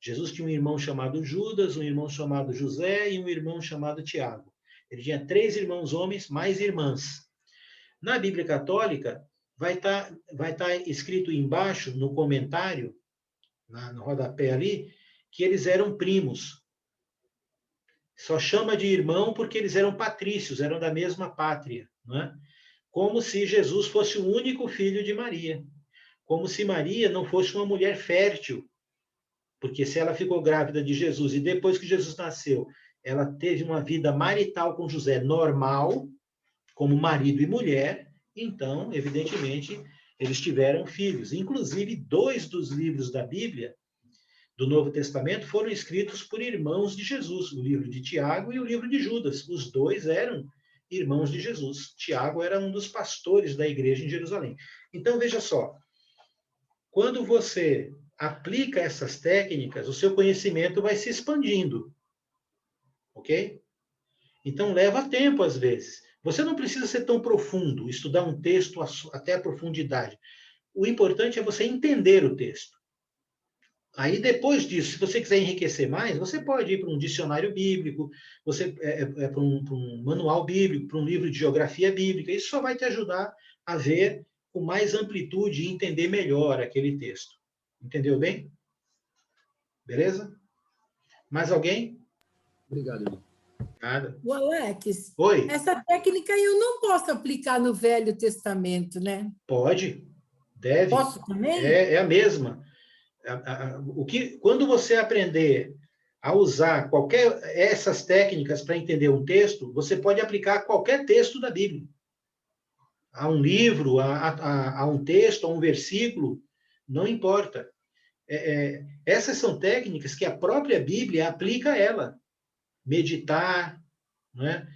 Jesus tinha um irmão chamado Judas, um irmão chamado José e um irmão chamado Tiago. Ele tinha 3 irmãos homens, mais irmãs. Na Bíblia católica, vai tá escrito embaixo, no comentário, no rodapé ali, que eles eram primos. Só chama de irmão porque eles eram patrícios, eram da mesma pátria, não é? Como se Jesus fosse o único filho de Maria. Como se Maria não fosse uma mulher fértil. Porque se ela ficou grávida de Jesus e depois que Jesus nasceu, ela teve uma vida marital com José normal, como marido e mulher, então, evidentemente, eles tiveram filhos. Inclusive, 2 dos livros da Bíblia, do Novo Testamento, foram escritos por irmãos de Jesus, o livro de Tiago e o livro de Judas. Os 2 eram irmãos de Jesus. Tiago era um dos pastores da igreja em Jerusalém. Então, veja só, quando você aplica essas técnicas, o seu conhecimento vai se expandindo, ok? Então, leva tempo, às vezes. Você não precisa ser tão profundo, estudar um texto até a profundidade. O importante é você entender o texto. Aí, depois disso, se você quiser enriquecer mais, você pode ir para um dicionário bíblico, para um manual bíblico, para um livro de geografia bíblica. Isso só vai te ajudar a ver com mais amplitude e entender melhor aquele texto. Entendeu bem? Beleza? Mais alguém? Obrigado, irmão. Nada. O Alex, oi. Essa técnica eu não posso aplicar no Velho Testamento, né? Pode, deve. Posso também? É a mesma. Quando você aprender a usar essas técnicas para entender um texto, você pode aplicar a qualquer texto da Bíblia. A um livro, a um texto, a um versículo, não importa. Essas são técnicas que a própria Bíblia aplica a ela. Meditar, né?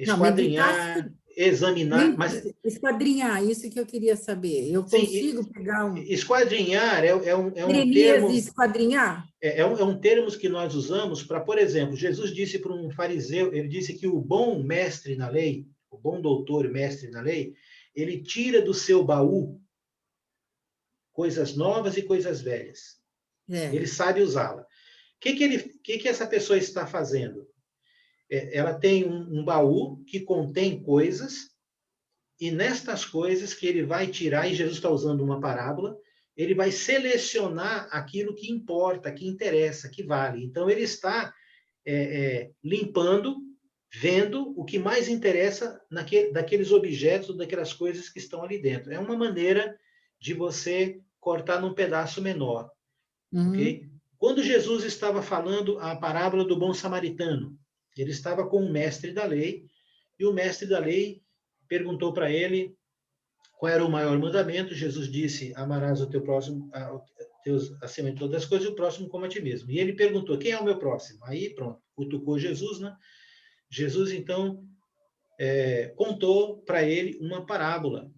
Esquadrinhar, examinar. Mas... Esquadrinhar, isso que eu queria saber. Eu consigo pegar um... Esquadrinhar é um termo... esquadrinhar? É um termo que nós usamos para, por exemplo, Jesus disse para um fariseu, ele disse que o bom mestre na lei, o bom doutor e mestre na lei, ele tira do seu baú coisas novas e coisas velhas. Ele sabe usá-la. O que essa pessoa está fazendo? Ela tem um baú que contém coisas, e nestas coisas que ele vai tirar, e Jesus está usando uma parábola, ele vai selecionar aquilo que importa, que interessa, que vale. Então, ele está limpando, vendo o que mais interessa daqueles objetos, daquelas coisas que estão ali dentro. É uma maneira de você cortar num pedaço menor. Ok? Quando Jesus estava falando a parábola do bom samaritano, ele estava com o mestre da lei, e o mestre da lei perguntou para ele qual era o maior mandamento. Jesus disse: amarás o teu próximo acima de todas as coisas, e o próximo como a ti mesmo. E ele perguntou: quem é o meu próximo? Aí, pronto, cutucou Jesus, né? Jesus, então, contou para ele uma parábola,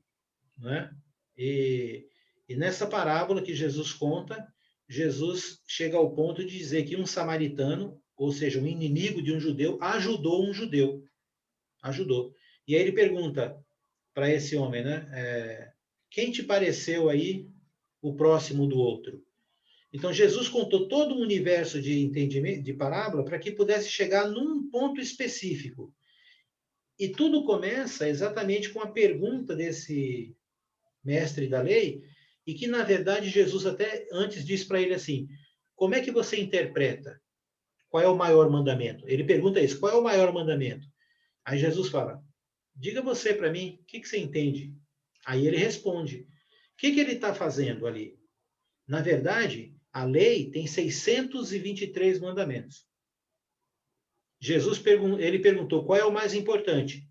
né? E nessa parábola que Jesus conta, Jesus chega ao ponto de dizer que um samaritano, ou seja, um inimigo de um judeu, ajudou um judeu. Ajudou. E aí ele pergunta para esse homem, né? Quem te pareceu aí o próximo do outro? Então, Jesus contou todo um universo de entendimento, de parábola, para que pudesse chegar num ponto específico. E tudo começa exatamente com a pergunta desse mestre da lei, e que, na verdade, Jesus até antes disse para ele assim, como é que você interpreta? Qual é o maior mandamento? Ele pergunta isso, qual é o maior mandamento? Aí Jesus fala, diga você para mim, o que você entende? Aí ele responde, o que ele está fazendo ali? Na verdade, a lei tem 623 mandamentos. Ele perguntou, qual é o mais importante?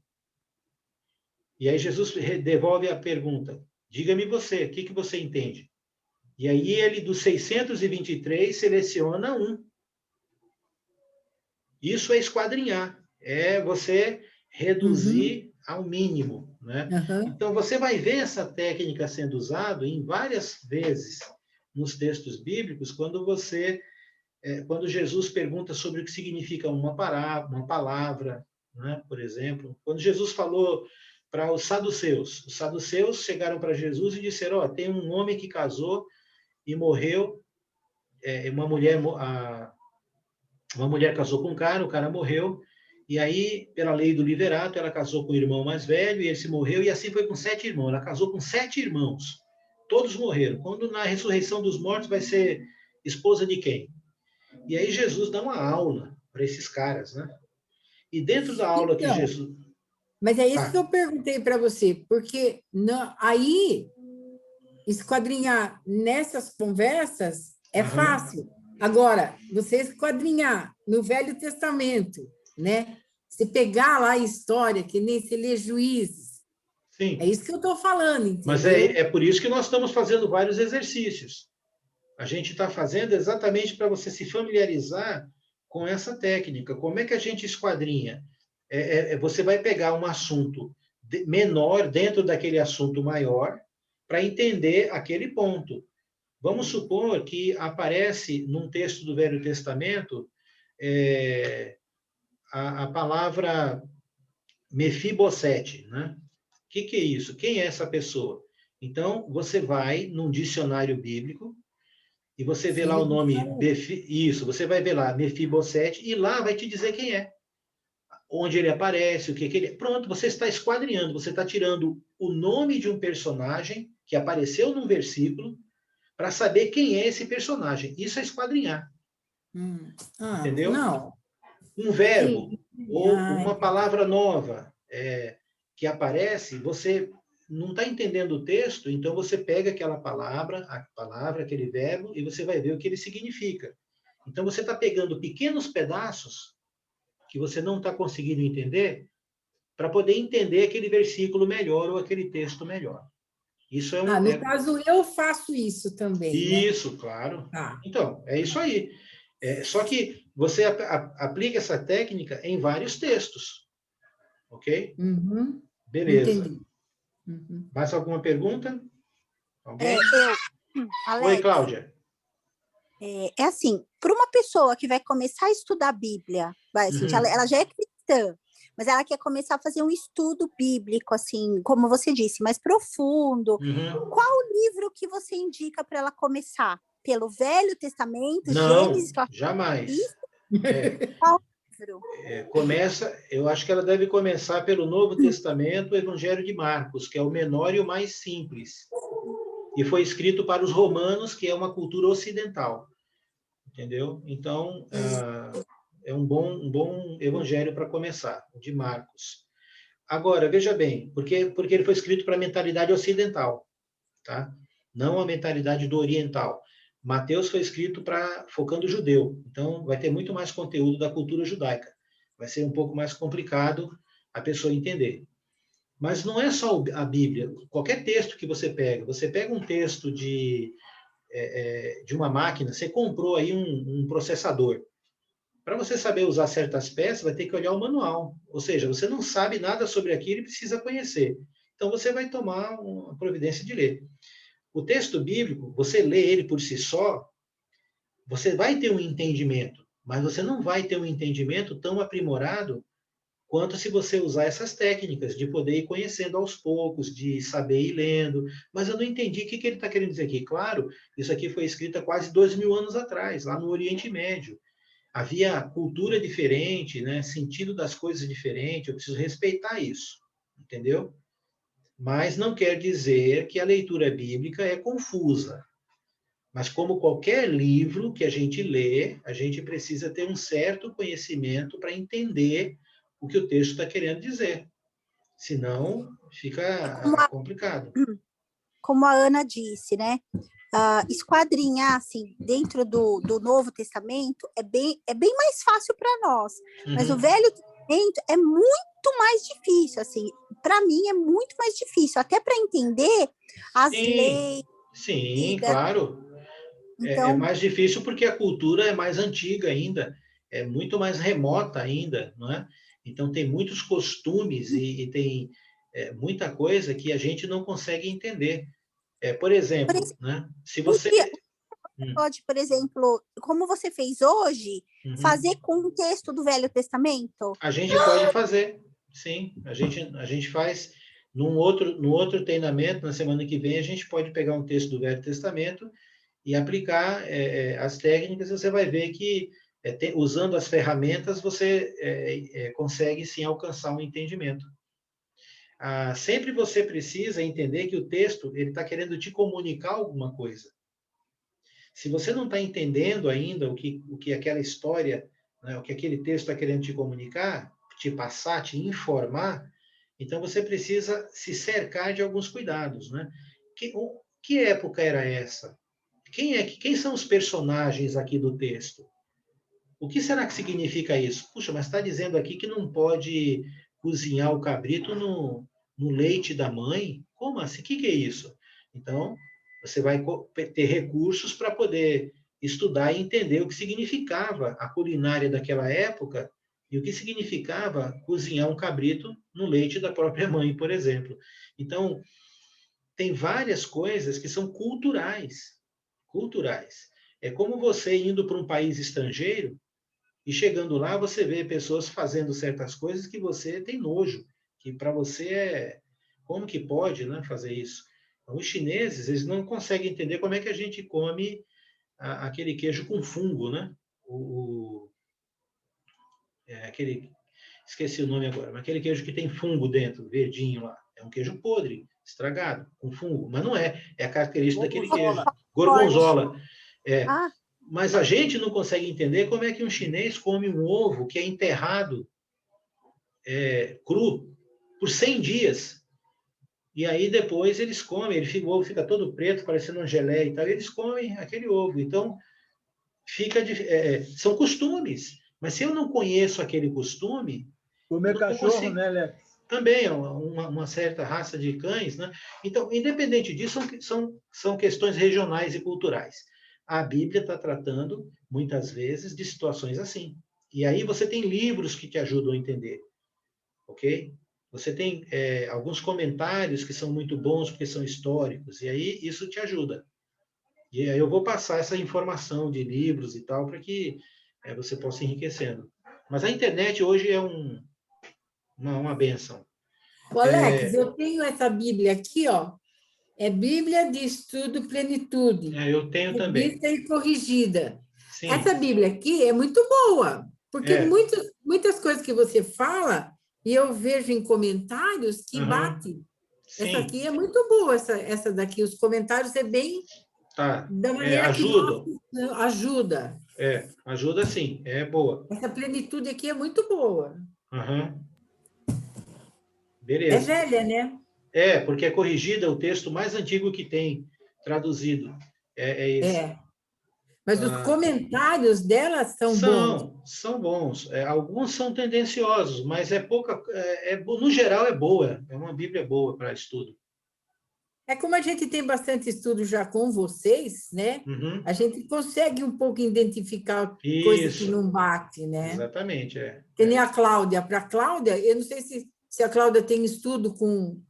E aí Jesus devolve a pergunta, diga-me você, o que você entende? E aí ele, dos 623, seleciona um. Isso é esquadrinhar, é você reduzir ao mínimo, né? Então, você vai ver essa técnica sendo usada em várias vezes nos textos bíblicos, quando Jesus pergunta sobre o que significa uma palavra, né? Por exemplo, quando Jesus falou para os saduceus chegaram para Jesus e disseram, tem um homem que casou e morreu, uma mulher casou com um cara, o cara morreu, e aí, pela lei do liverato, ela casou com o irmão mais velho, e esse morreu, e assim foi com 7 irmãos. Ela casou com 7 irmãos. Todos morreram. Quando na ressurreição dos mortos vai ser esposa de quem? E aí Jesus dá uma aula para esses caras, né? E dentro da aula que Jesus... Mas é isso que eu perguntei para você, porque aí, esquadrinhar nessas conversas é fácil. Agora, você esquadrinhar no Velho Testamento, né? Você pegar lá a história, que nem você lê Juízes. Sim. É isso que eu estou falando, entendeu? Mas é por isso que nós estamos fazendo vários exercícios. A gente está fazendo exatamente para você se familiarizar com essa técnica. Como é que a gente esquadrinha? Você vai pegar um assunto menor dentro daquele assunto maior para entender aquele ponto. Vamos supor que aparece num texto do Velho Testamento a palavra Mefibosete, né? O que é isso? Quem é essa pessoa? Então, você vai num dicionário bíblico e você vê lá o nome, você vai ver lá Mefibosete e lá vai te dizer quem é. Onde ele aparece, o que ele é. Pronto, você está esquadrinhando, você está tirando o nome de um personagem que apareceu num versículo para saber quem é esse personagem. Isso é esquadrinhar. Entendeu? Não. Um verbo ou uma palavra nova que aparece, você não está entendendo o texto, então você pega aquela palavra, aquele verbo, e você vai ver o que ele significa. Então você está pegando pequenos pedaços que você não está conseguindo entender para poder entender aquele versículo melhor ou aquele texto melhor. Isso é no caso, eu faço isso também. Isso, né? Claro. Então, é isso aí. Só que você aplica essa técnica em vários textos. Ok? Beleza. Entendi. Mais alguma pergunta? Alguém? Alex, Oi, Cláudia. É assim, para uma pessoa que vai começar a estudar a Bíblia, ela já é cristã, mas ela quer começar a fazer um estudo bíblico, assim, como você disse, mais profundo. Qual o livro que você indica para ela começar? Pelo Velho Testamento? Não, Gênesis? jamais. Qual livro? Eu acho que ela deve começar pelo Novo Testamento, o Evangelho de Marcos, que é o menor e o mais simples. E foi escrito para os romanos, que é uma cultura ocidental. Entendeu? Então, é um bom evangelho para começar, o de Marcos. Agora, veja bem, porque ele foi escrito para a mentalidade ocidental, tá? Não a mentalidade do oriental. Mateus foi escrito focando o judeu, então vai ter muito mais conteúdo da cultura judaica. Vai ser um pouco mais complicado a pessoa entender. Mas não é só a Bíblia. Qualquer texto que você pega um texto de uma máquina, você comprou aí um processador. Para você saber usar certas peças, vai ter que olhar o manual. Ou seja, você não sabe nada sobre aquilo e precisa conhecer. Então, você vai tomar uma providência de ler. O texto bíblico, você lê ele por si só, você vai ter um entendimento, mas você não vai ter um entendimento tão aprimorado quanto se você usar essas técnicas de poder ir conhecendo aos poucos, de saber ir lendo. Mas eu não entendi o que ele está querendo dizer aqui. Claro, isso aqui foi escrito há quase 2000 anos atrás, lá no Oriente Médio. Havia cultura diferente, né? Sentido das coisas diferente, eu preciso respeitar isso, entendeu? Mas não quer dizer que a leitura bíblica é confusa. Mas como qualquer livro que a gente lê, a gente precisa ter um certo conhecimento para entender o que o texto está querendo dizer. Senão, fica complicado. Como a Ana disse, né? Esquadrinhar, assim, dentro do Novo Testamento é bem mais fácil para nós. Mas o Velho Testamento é muito mais difícil, assim. Para mim, é muito mais difícil. Até para entender as leis. Sim, claro. Então, é mais difícil porque a cultura é mais antiga ainda, é muito mais remota ainda, não é? Então, tem muitos costumes e tem muita coisa que a gente não consegue entender. Por exemplo, né? Se você... Pode, por exemplo, como você fez hoje, fazer com o texto do Velho Testamento? A gente pode fazer, sim. A gente faz no outro treinamento, na semana que vem, a gente pode pegar um texto do Velho Testamento e aplicar as técnicas, você vai ver que, usando as ferramentas, você consegue, sim, alcançar um entendimento. Sempre você precisa entender que o texto está querendo te comunicar alguma coisa. Se você não está entendendo ainda o que aquela história, né, o que aquele texto está querendo te comunicar, te passar, te informar, então você precisa se cercar de alguns cuidados, né? Que época era essa? Quem são os personagens aqui do texto? O que será que significa isso? Puxa, mas está dizendo aqui que não pode cozinhar o cabrito no leite da mãe? Como assim? O que é isso? Então, você vai ter recursos para poder estudar e entender o que significava a culinária daquela época e o que significava cozinhar um cabrito no leite da própria mãe, por exemplo. Então, tem várias coisas que são culturais. É como você indo para um país estrangeiro e chegando lá, você vê pessoas fazendo certas coisas que você tem nojo, que para você como que pode, né, fazer isso? Então, os chineses, eles não conseguem entender como é que a gente come aquele queijo com fungo, né? Esqueci o nome agora, mas aquele queijo que tem fungo dentro, verdinho lá. É um queijo podre, estragado, com fungo. Mas não é a característica daquele queijo. Gorgonzola. Mas a gente não consegue entender como é que um chinês come um ovo que é enterrado cru por 100 dias. E aí depois eles comem, o ovo fica todo preto, parecendo uma geleia e tal, e eles comem aquele ovo. Então, são costumes. Mas se eu não conheço aquele costume... Comer cachorro, né, Léo? Também é uma certa raça de cães, né? Então, independente disso, são questões regionais e culturais. A Bíblia está tratando, muitas vezes, de situações assim. E aí você tem livros que te ajudam a entender, ok? Você tem alguns comentários que são muito bons porque são históricos, e aí isso te ajuda. E aí eu vou passar essa informação de livros e tal para que você possa ir enriquecendo. Mas a internet hoje é uma benção. Alex, eu tenho essa Bíblia aqui, ó. É Bíblia de Estudo Plenitude. Eu tenho também. Revista e corrigida. Sim. Essa Bíblia aqui é muito boa, porque muitas coisas que você fala, e eu vejo em comentários que bate. Sim. Essa aqui é muito boa, essa daqui. Os comentários é bem... da maneira ajuda. Que ajuda. Ajuda sim, é boa. Essa plenitude aqui é muito boa. Beleza. É velha, né? Porque é corrigida, o texto mais antigo que tem traduzido. É esse. Mas os comentários dela são bons. São bons. Alguns são tendenciosos, mas no geral é boa. É uma Bíblia boa para estudo. Como a gente tem bastante estudo já com vocês, né? A gente consegue um pouco identificar coisas que não batem, né? Exatamente, Que nem a Cláudia. Para a Cláudia, eu não sei se a Cláudia tem estudo com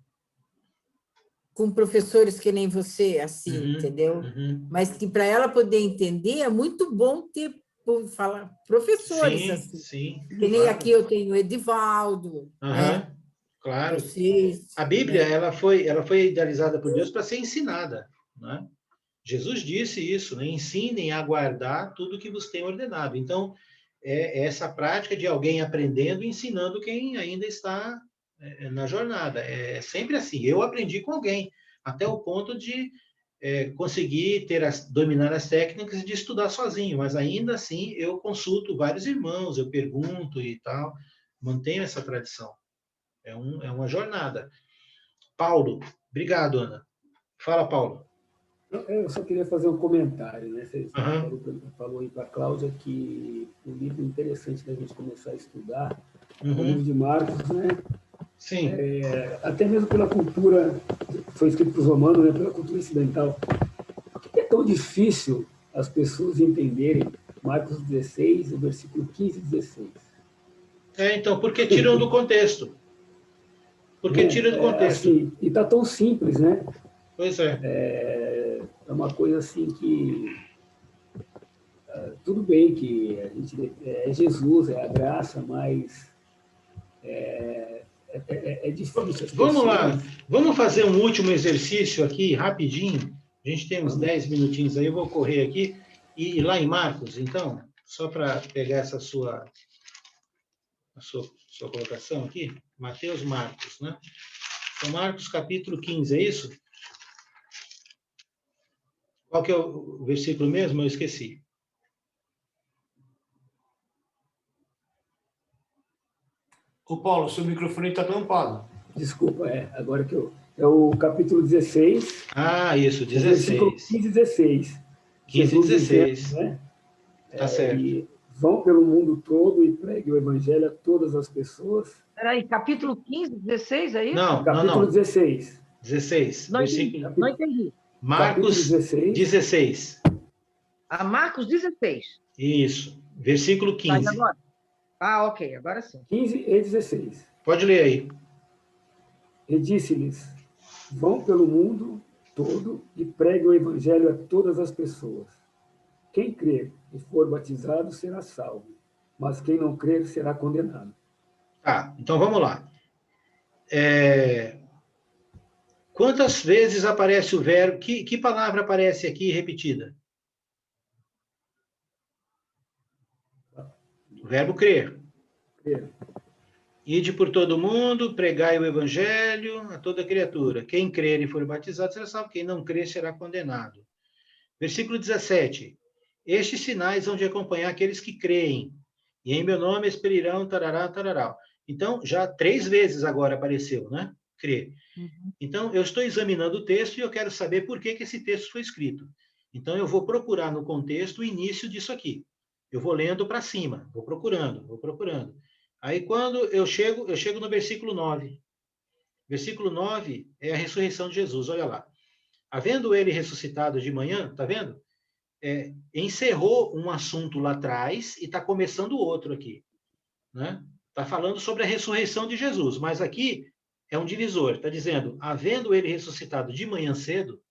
professores que nem você, assim, entendeu? Mas que para ela poder entender, é muito bom ter professores. Sim, assim. sim. Que nem aqui eu tenho Edivaldo. Né? Claro. Vocês, a Bíblia, né? ela foi idealizada por Deus para ser ensinada, né? Jesus disse isso, né? Ensinem a guardar tudo que vos tem ordenado. Então, é essa prática de alguém aprendendo e ensinando quem ainda está na jornada. É sempre assim. Eu aprendi com alguém, até o ponto de conseguir dominar as técnicas de estudar sozinho, mas ainda assim eu consulto vários irmãos, eu pergunto e tal, mantenho essa tradição. É uma jornada. Paulo, obrigado, Ana. Fala, Paulo. Eu só queria fazer um comentário, né? Você falou aí para a Cláudia que o livro interessante da gente começar a estudar é o livro de Marcos, né? Sim. Até mesmo pela cultura, foi escrito para os romanos, né? Pela cultura ocidental. Por que é tão difícil as pessoas entenderem Marcos 16, o versículo 15 e 16? Então, porque tiram do contexto. Porque tira do contexto. Assim, e está tão simples, né? Pois é. É uma coisa assim que... tudo bem que a gente é Jesus, é a graça, mas é difícil. Vamos lá. Vamos fazer um último exercício aqui, rapidinho. A gente tem uns 10 minutinhos aí, eu vou correr aqui. E ir lá em Marcos, então, só para pegar essa sua colocação aqui. Mateus, Marcos, né? Então, Marcos capítulo 15, é isso? Qual que é o versículo mesmo? Eu esqueci. Ô, Paulo, seu microfone está tampado. Desculpa, agora que é o capítulo 16. Ah, isso, 16. Versículo 15 e 16. 15 e 16. Né? Tá certo. E vão pelo mundo todo e preguem o evangelho a todas as pessoas. Peraí, capítulo 15, 16, é isso? Não, capítulo 16. 16. Não entendi. Marcos 16. Ah, Marcos 16. Isso. Versículo 15. Mas agora? Ah, ok, agora sim. 15 e 16. Pode ler aí. E disse-lhes, vão pelo mundo todo e preguem o evangelho a todas as pessoas. Quem crer e for batizado será salvo, mas quem não crer será condenado. Tá, então vamos lá. Quantas vezes aparece o verbo? Que palavra aparece aqui repetida? O verbo crer. Ide por todo mundo, pregai o evangelho a toda criatura. Quem crer e for batizado será salvo, quem não crer será condenado. Versículo 17. Estes sinais hão de acompanhar aqueles que creem, e em meu nome experirão tarará, tarará. Então, já 3 vezes agora apareceu, né? Crer. Então, eu estou examinando o texto e eu quero saber por que esse texto foi escrito. Então, eu vou procurar no contexto o início disso aqui. Eu vou lendo para cima, vou procurando. Aí, quando eu chego no versículo 9. Versículo 9 é a ressurreição de Jesus, olha lá. Havendo ele ressuscitado de manhã, tá vendo? Encerrou um assunto lá atrás e está começando outro aqui. Né? Está falando sobre a ressurreição de Jesus, mas aqui é um divisor. Está dizendo, havendo ele ressuscitado de manhã cedo,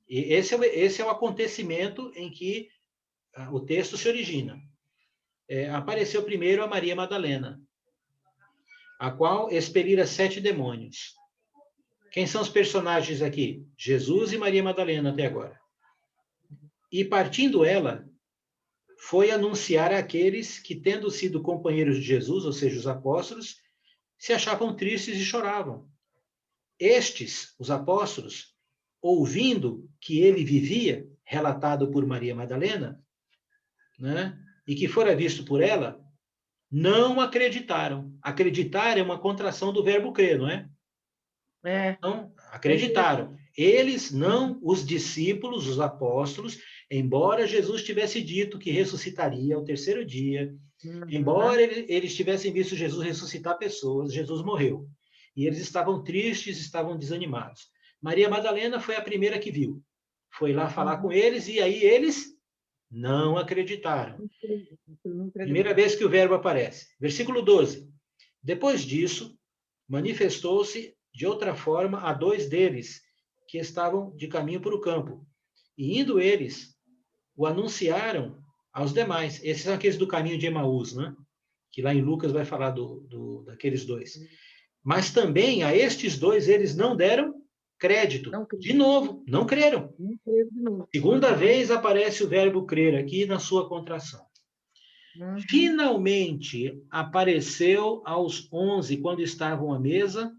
e esse é o acontecimento em que o texto se origina. Apareceu primeiro a Maria Madalena, a qual expelira 7 demônios. Quem são os personagens aqui? Jesus e Maria Madalena até agora. E partindo ela, foi anunciar àqueles que, tendo sido companheiros de Jesus, ou seja, os apóstolos, se achavam tristes e choravam. Estes, os apóstolos, ouvindo que ele vivia, relatado por Maria Madalena, né, e que fora visto por ela, não acreditaram. Acreditar é uma contração do verbo crer, não é? Não acreditaram. Eles não, os discípulos, os apóstolos, embora Jesus tivesse dito que ressuscitaria ao 3º dia, embora eles tivessem visto Jesus ressuscitar pessoas, Jesus morreu. E eles estavam tristes, estavam desanimados. Maria Madalena foi a primeira que viu. Foi lá falar com eles e aí eles não acreditaram. Primeira vez que o verbo aparece. Versículo 12. Depois disso, manifestou-se de outra forma a 2 deles, que estavam de caminho para o campo. E indo eles, o anunciaram aos demais. Esses são aqueles do caminho de Emaús, né? Que lá em Lucas vai falar daqueles dois. Mas também a estes dois eles não deram crédito. De novo, não creram. Segunda vez aparece o verbo crer aqui na sua contração. Finalmente apareceu aos 11 quando estavam à mesa,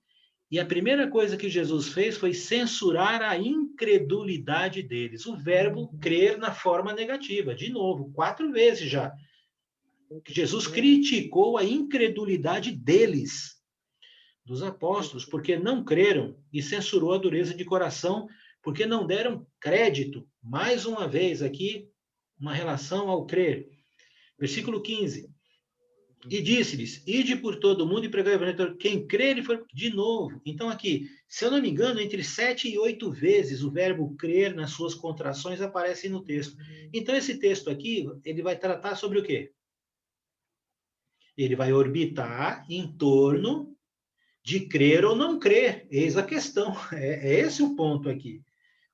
e a primeira coisa que Jesus fez foi censurar a incredulidade deles. O verbo crer na forma negativa, de novo, 4 vezes já. Jesus criticou a incredulidade deles, dos apóstolos, porque não creram, e censurou a dureza de coração, porque não deram crédito. Mais uma vez aqui, uma relação ao crer. Versículo 15. E disse-lhes, ide por todo o mundo e pregai o evangelho. Quem crer e for... De novo. Então aqui, se eu não me engano, entre 7 e 8 vezes o verbo crer nas suas contrações aparece no texto. Então esse texto aqui, ele vai tratar sobre o quê? Ele vai orbitar em torno de crer ou não crer. Eis a questão. É esse o ponto aqui.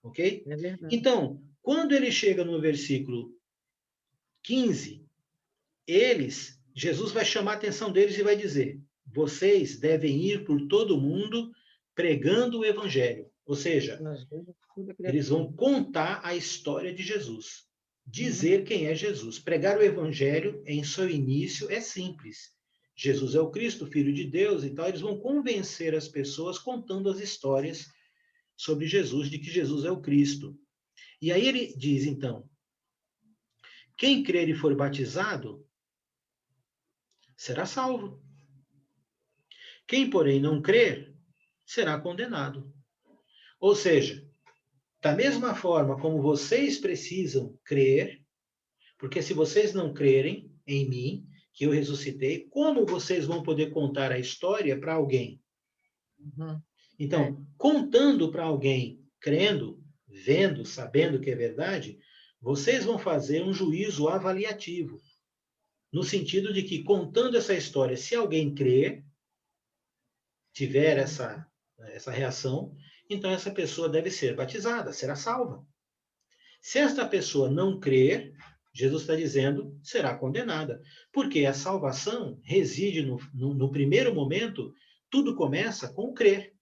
Ok? Então, quando ele chega no versículo 15, Jesus vai chamar a atenção deles e vai dizer, vocês devem ir por todo o mundo pregando o evangelho. Ou seja, eles vão contar a história de Jesus. Dizer quem é Jesus. Pregar o evangelho, em seu início, é simples. Jesus é o Cristo, Filho de Deus e tal. Eles vão convencer as pessoas contando as histórias sobre Jesus, de que Jesus é o Cristo. E aí ele diz, então, quem crer e for batizado será salvo. Quem, porém, não crer será condenado. Ou seja, da mesma forma como vocês precisam crer, porque se vocês não crerem em mim, que eu ressuscitei, como vocês vão poder contar a história para alguém? Então, contando para alguém, crendo, vendo, sabendo que é verdade, vocês vão fazer um juízo avaliativo. No sentido de que, contando essa história, se alguém crer, tiver essa reação, então essa pessoa deve ser batizada, será salva. Se esta pessoa não crer, Jesus está dizendo, será condenada. Porque a salvação reside no primeiro momento, tudo começa com o crer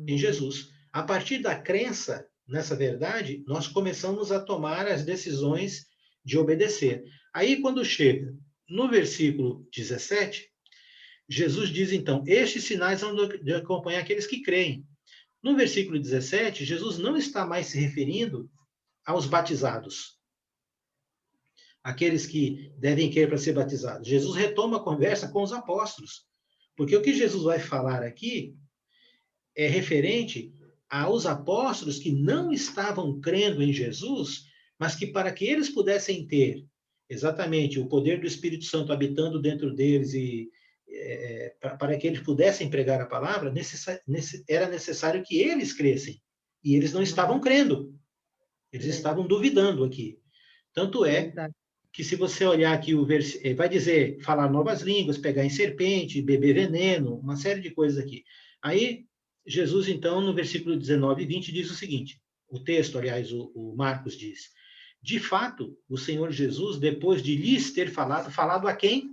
em Jesus. A partir da crença nessa verdade, nós começamos a tomar as decisões de obedecer. Aí, quando chega no versículo 17, Jesus diz, então, estes sinais vão de acompanhar aqueles que creem. No versículo 17, Jesus não está mais se referindo aos batizados, aqueles que devem crer para ser batizados. Jesus retoma a conversa com os apóstolos, porque o que Jesus vai falar aqui é referente aos apóstolos que não estavam crendo em Jesus, mas que para que eles pudessem ter exatamente o poder do Espírito Santo habitando dentro deles e para que eles pudessem pregar a palavra, era necessário que eles crescem. E eles não estavam crendo. Eles estavam duvidando aqui. Tanto é que se você olhar aqui o versículo, vai dizer falar novas línguas, pegar em serpente, beber veneno, uma série de coisas aqui. Aí, Jesus, então, no versículo 19 e 20, diz o seguinte, o texto, aliás, o Marcos diz, de fato, o Senhor Jesus, depois de lhes ter falado a quem?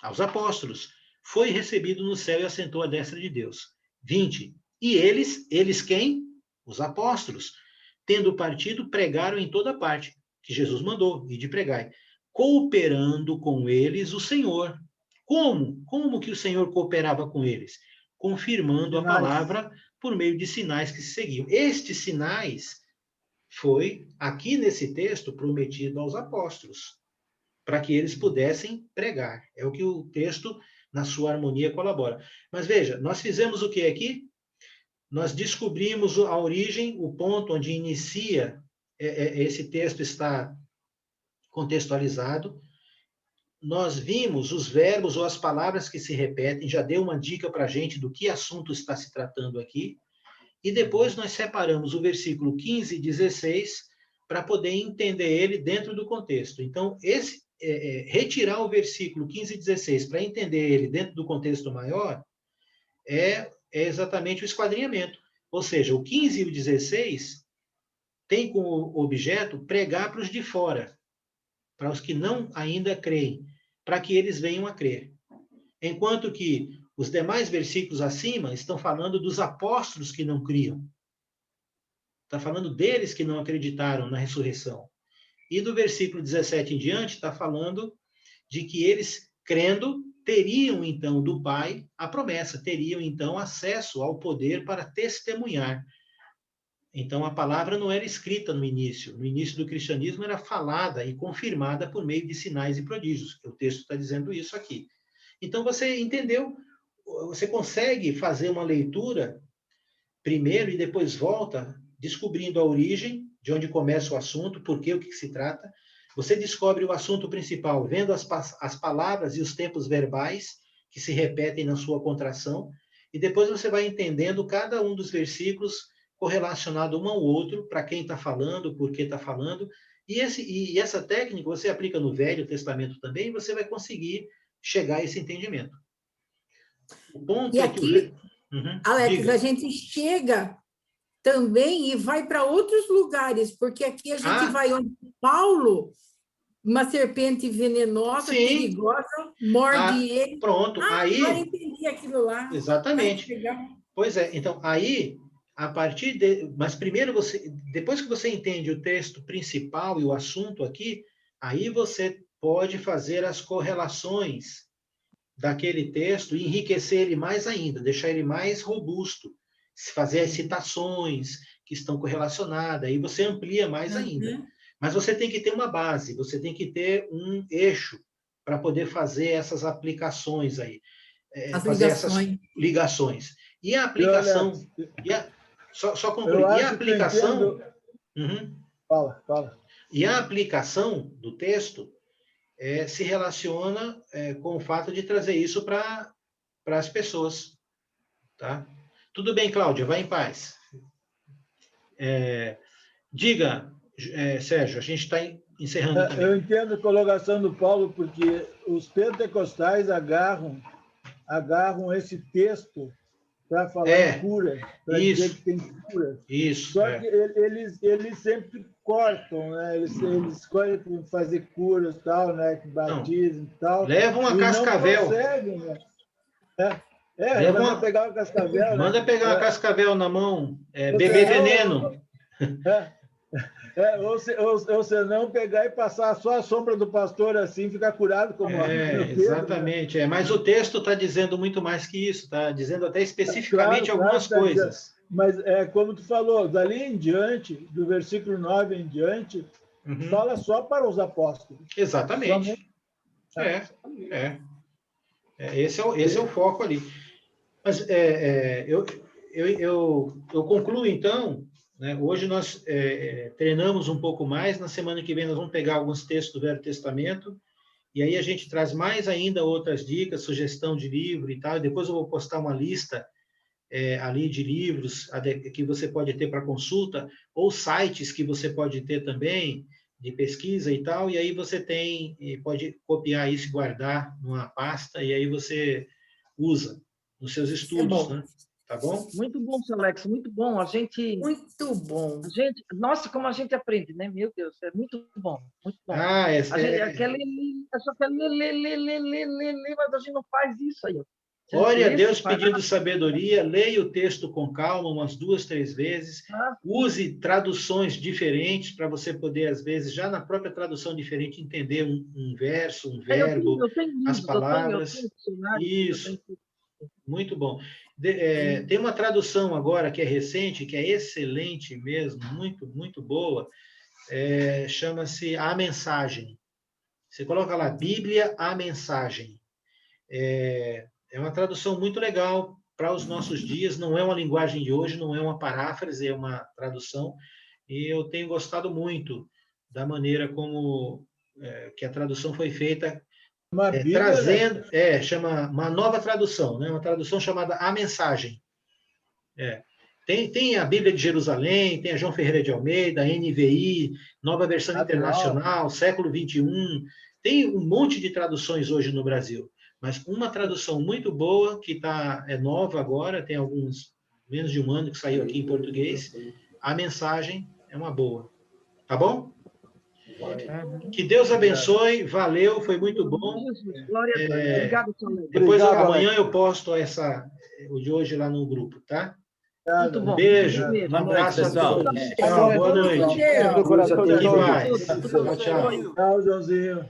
Aos apóstolos. Foi recebido no céu e assentou à destra de Deus. 20. E eles quem? Os apóstolos. Tendo partido, pregaram em toda parte, que Jesus mandou, e de pregai, cooperando com eles o Senhor. Como? Como que o Senhor cooperava com eles? Confirmando a palavra por meio de sinais que se seguiam. Estes sinais foi, aqui nesse texto, prometido aos apóstolos, para que eles pudessem pregar. É o que o texto, na sua harmonia, colabora. Mas veja, nós fizemos o que aqui? Nós descobrimos a origem, o ponto onde inicia, esse texto está contextualizado. Nós vimos os verbos ou as palavras que se repetem, já deu uma dica para a gente do que assunto está se tratando aqui. E depois nós separamos o versículo 15 e 16 para poder entender ele dentro do contexto. Então, retirar o versículo 15 e 16 para entender ele dentro do contexto maior é exatamente o esquadrinhamento. Ou seja, o 15 e o 16 tem como objeto pregar para os de fora. para os que não ainda creem, para que eles venham a crer. Enquanto que os demais versículos acima estão falando dos apóstolos que não criam. Está falando deles que não acreditaram na ressurreição. E do versículo 17 em diante está falando de que eles, crendo, teriam então do Pai a promessa, teriam então acesso ao poder para testemunhar. Então a palavra não era escrita no início. No início do cristianismo era falada e confirmada por meio de sinais e prodígios. O texto está dizendo isso aqui. Então você entendeu? Você consegue fazer uma leitura primeiro e depois volta, descobrindo a origem, de onde começa o assunto, por quê, o que se trata. Você descobre o assunto principal, vendo as palavras e os tempos verbais que se repetem na sua contração, e depois você vai entendendo cada um dos versículos correlacionado um ao outro, para quem está falando, por que está falando, e essa técnica você aplica no Velho Testamento também, e você vai conseguir chegar a esse entendimento. O ponto e é aqui, Alex, diga. A gente chega também e vai para outros lugares, porque aqui a gente vai onde Paulo, uma serpente venenosa, perigosa, morde ele. Pronto, aí... Agora entendi aquilo lá. Exatamente. Pois é, então, aí, a partir de... Mas primeiro, depois que você entende o texto principal e o assunto aqui, aí você pode fazer as correlações daquele texto e enriquecer ele mais ainda, deixar ele mais robusto, fazer as citações que estão correlacionadas, aí você amplia mais ainda. Mas você tem que ter uma base, você tem que ter um eixo para poder fazer essas aplicações aí, fazer essas ligações. E a aplicação... Só concluir. E a aplicação... Fala. E a aplicação do texto se relaciona com o fato de trazer isso para as pessoas. Tá? Tudo bem, Cláudia, vai em paz. Diga, Sérgio, a gente está encerrando também. Eu entendo a colocação do Paulo, porque os pentecostais agarram esse texto para falar em cura, para dizer que tem cura. Isso. Só que eles sempre cortam, né? Eles escolhem fazer curas e tal, né? Que batizam e tal. Levam a cascavel. Não conseguem, né? Manda pegar o cascavel. Manda pegar a cascavel na mão, beber veneno. Ou se não pegar e passar só a sombra do pastor assim, ficar curado como exatamente. Mas o texto está dizendo muito mais que isso, está dizendo até especificamente algumas coisas. Mas como tu falou, dali em diante, do versículo 9 em diante, fala só para os apóstolos. Exatamente. Esse é o foco ali. Mas eu concluo, então, né? Hoje nós treinamos um pouco mais, na semana que vem nós vamos pegar alguns textos do Velho Testamento, e aí a gente traz mais ainda outras dicas, sugestão de livro e tal, e depois eu vou postar uma lista ali de livros que você pode ter para consulta, ou sites que você pode ter também, de pesquisa e tal, e aí você pode copiar isso e guardar numa pasta, e aí você usa nos seus estudos, né? Tá bom? Muito bom, seu Alex, muito bom. Muito bom. Nossa, como a gente aprende, né? Meu Deus, é muito bom, muito bom. Só quer ler, mas a gente não faz isso aí. Ore a Deus pedindo sabedoria, leia o texto com calma, umas 2, 3 vezes, use traduções diferentes para você poder, às vezes, já na própria tradução diferente, entender um verso, um verbo, as palavras. Isso, muito bom. Tem uma tradução agora que é recente, que é excelente mesmo, muito, muito boa, chama-se A Mensagem. Você coloca lá, Bíblia, A Mensagem. É uma tradução muito legal para os nossos dias, não é uma linguagem de hoje, não é uma paráfrase, é uma tradução, e eu tenho gostado muito da maneira como que a tradução foi feita, trazendo, chama uma nova tradução, né? Uma tradução chamada A Mensagem. Tem a Bíblia de Jerusalém, tem a João Ferreira de Almeida, a NVI, Nova Versão Internacional, século 21, tem um monte de traduções hoje no Brasil. Mas uma tradução muito boa, que é nova agora, tem menos de um ano que saiu aqui em português, A Mensagem é uma boa. Tá bom? Que Deus abençoe, valeu, foi muito bom. Glória a Deus. Obrigado, depois, amanhã eu posto o de hoje lá no grupo, tá? Muito bom. Beijo, um abraço a todos. Tchau, boa noite. Tchau, Tchau, Joãozinho.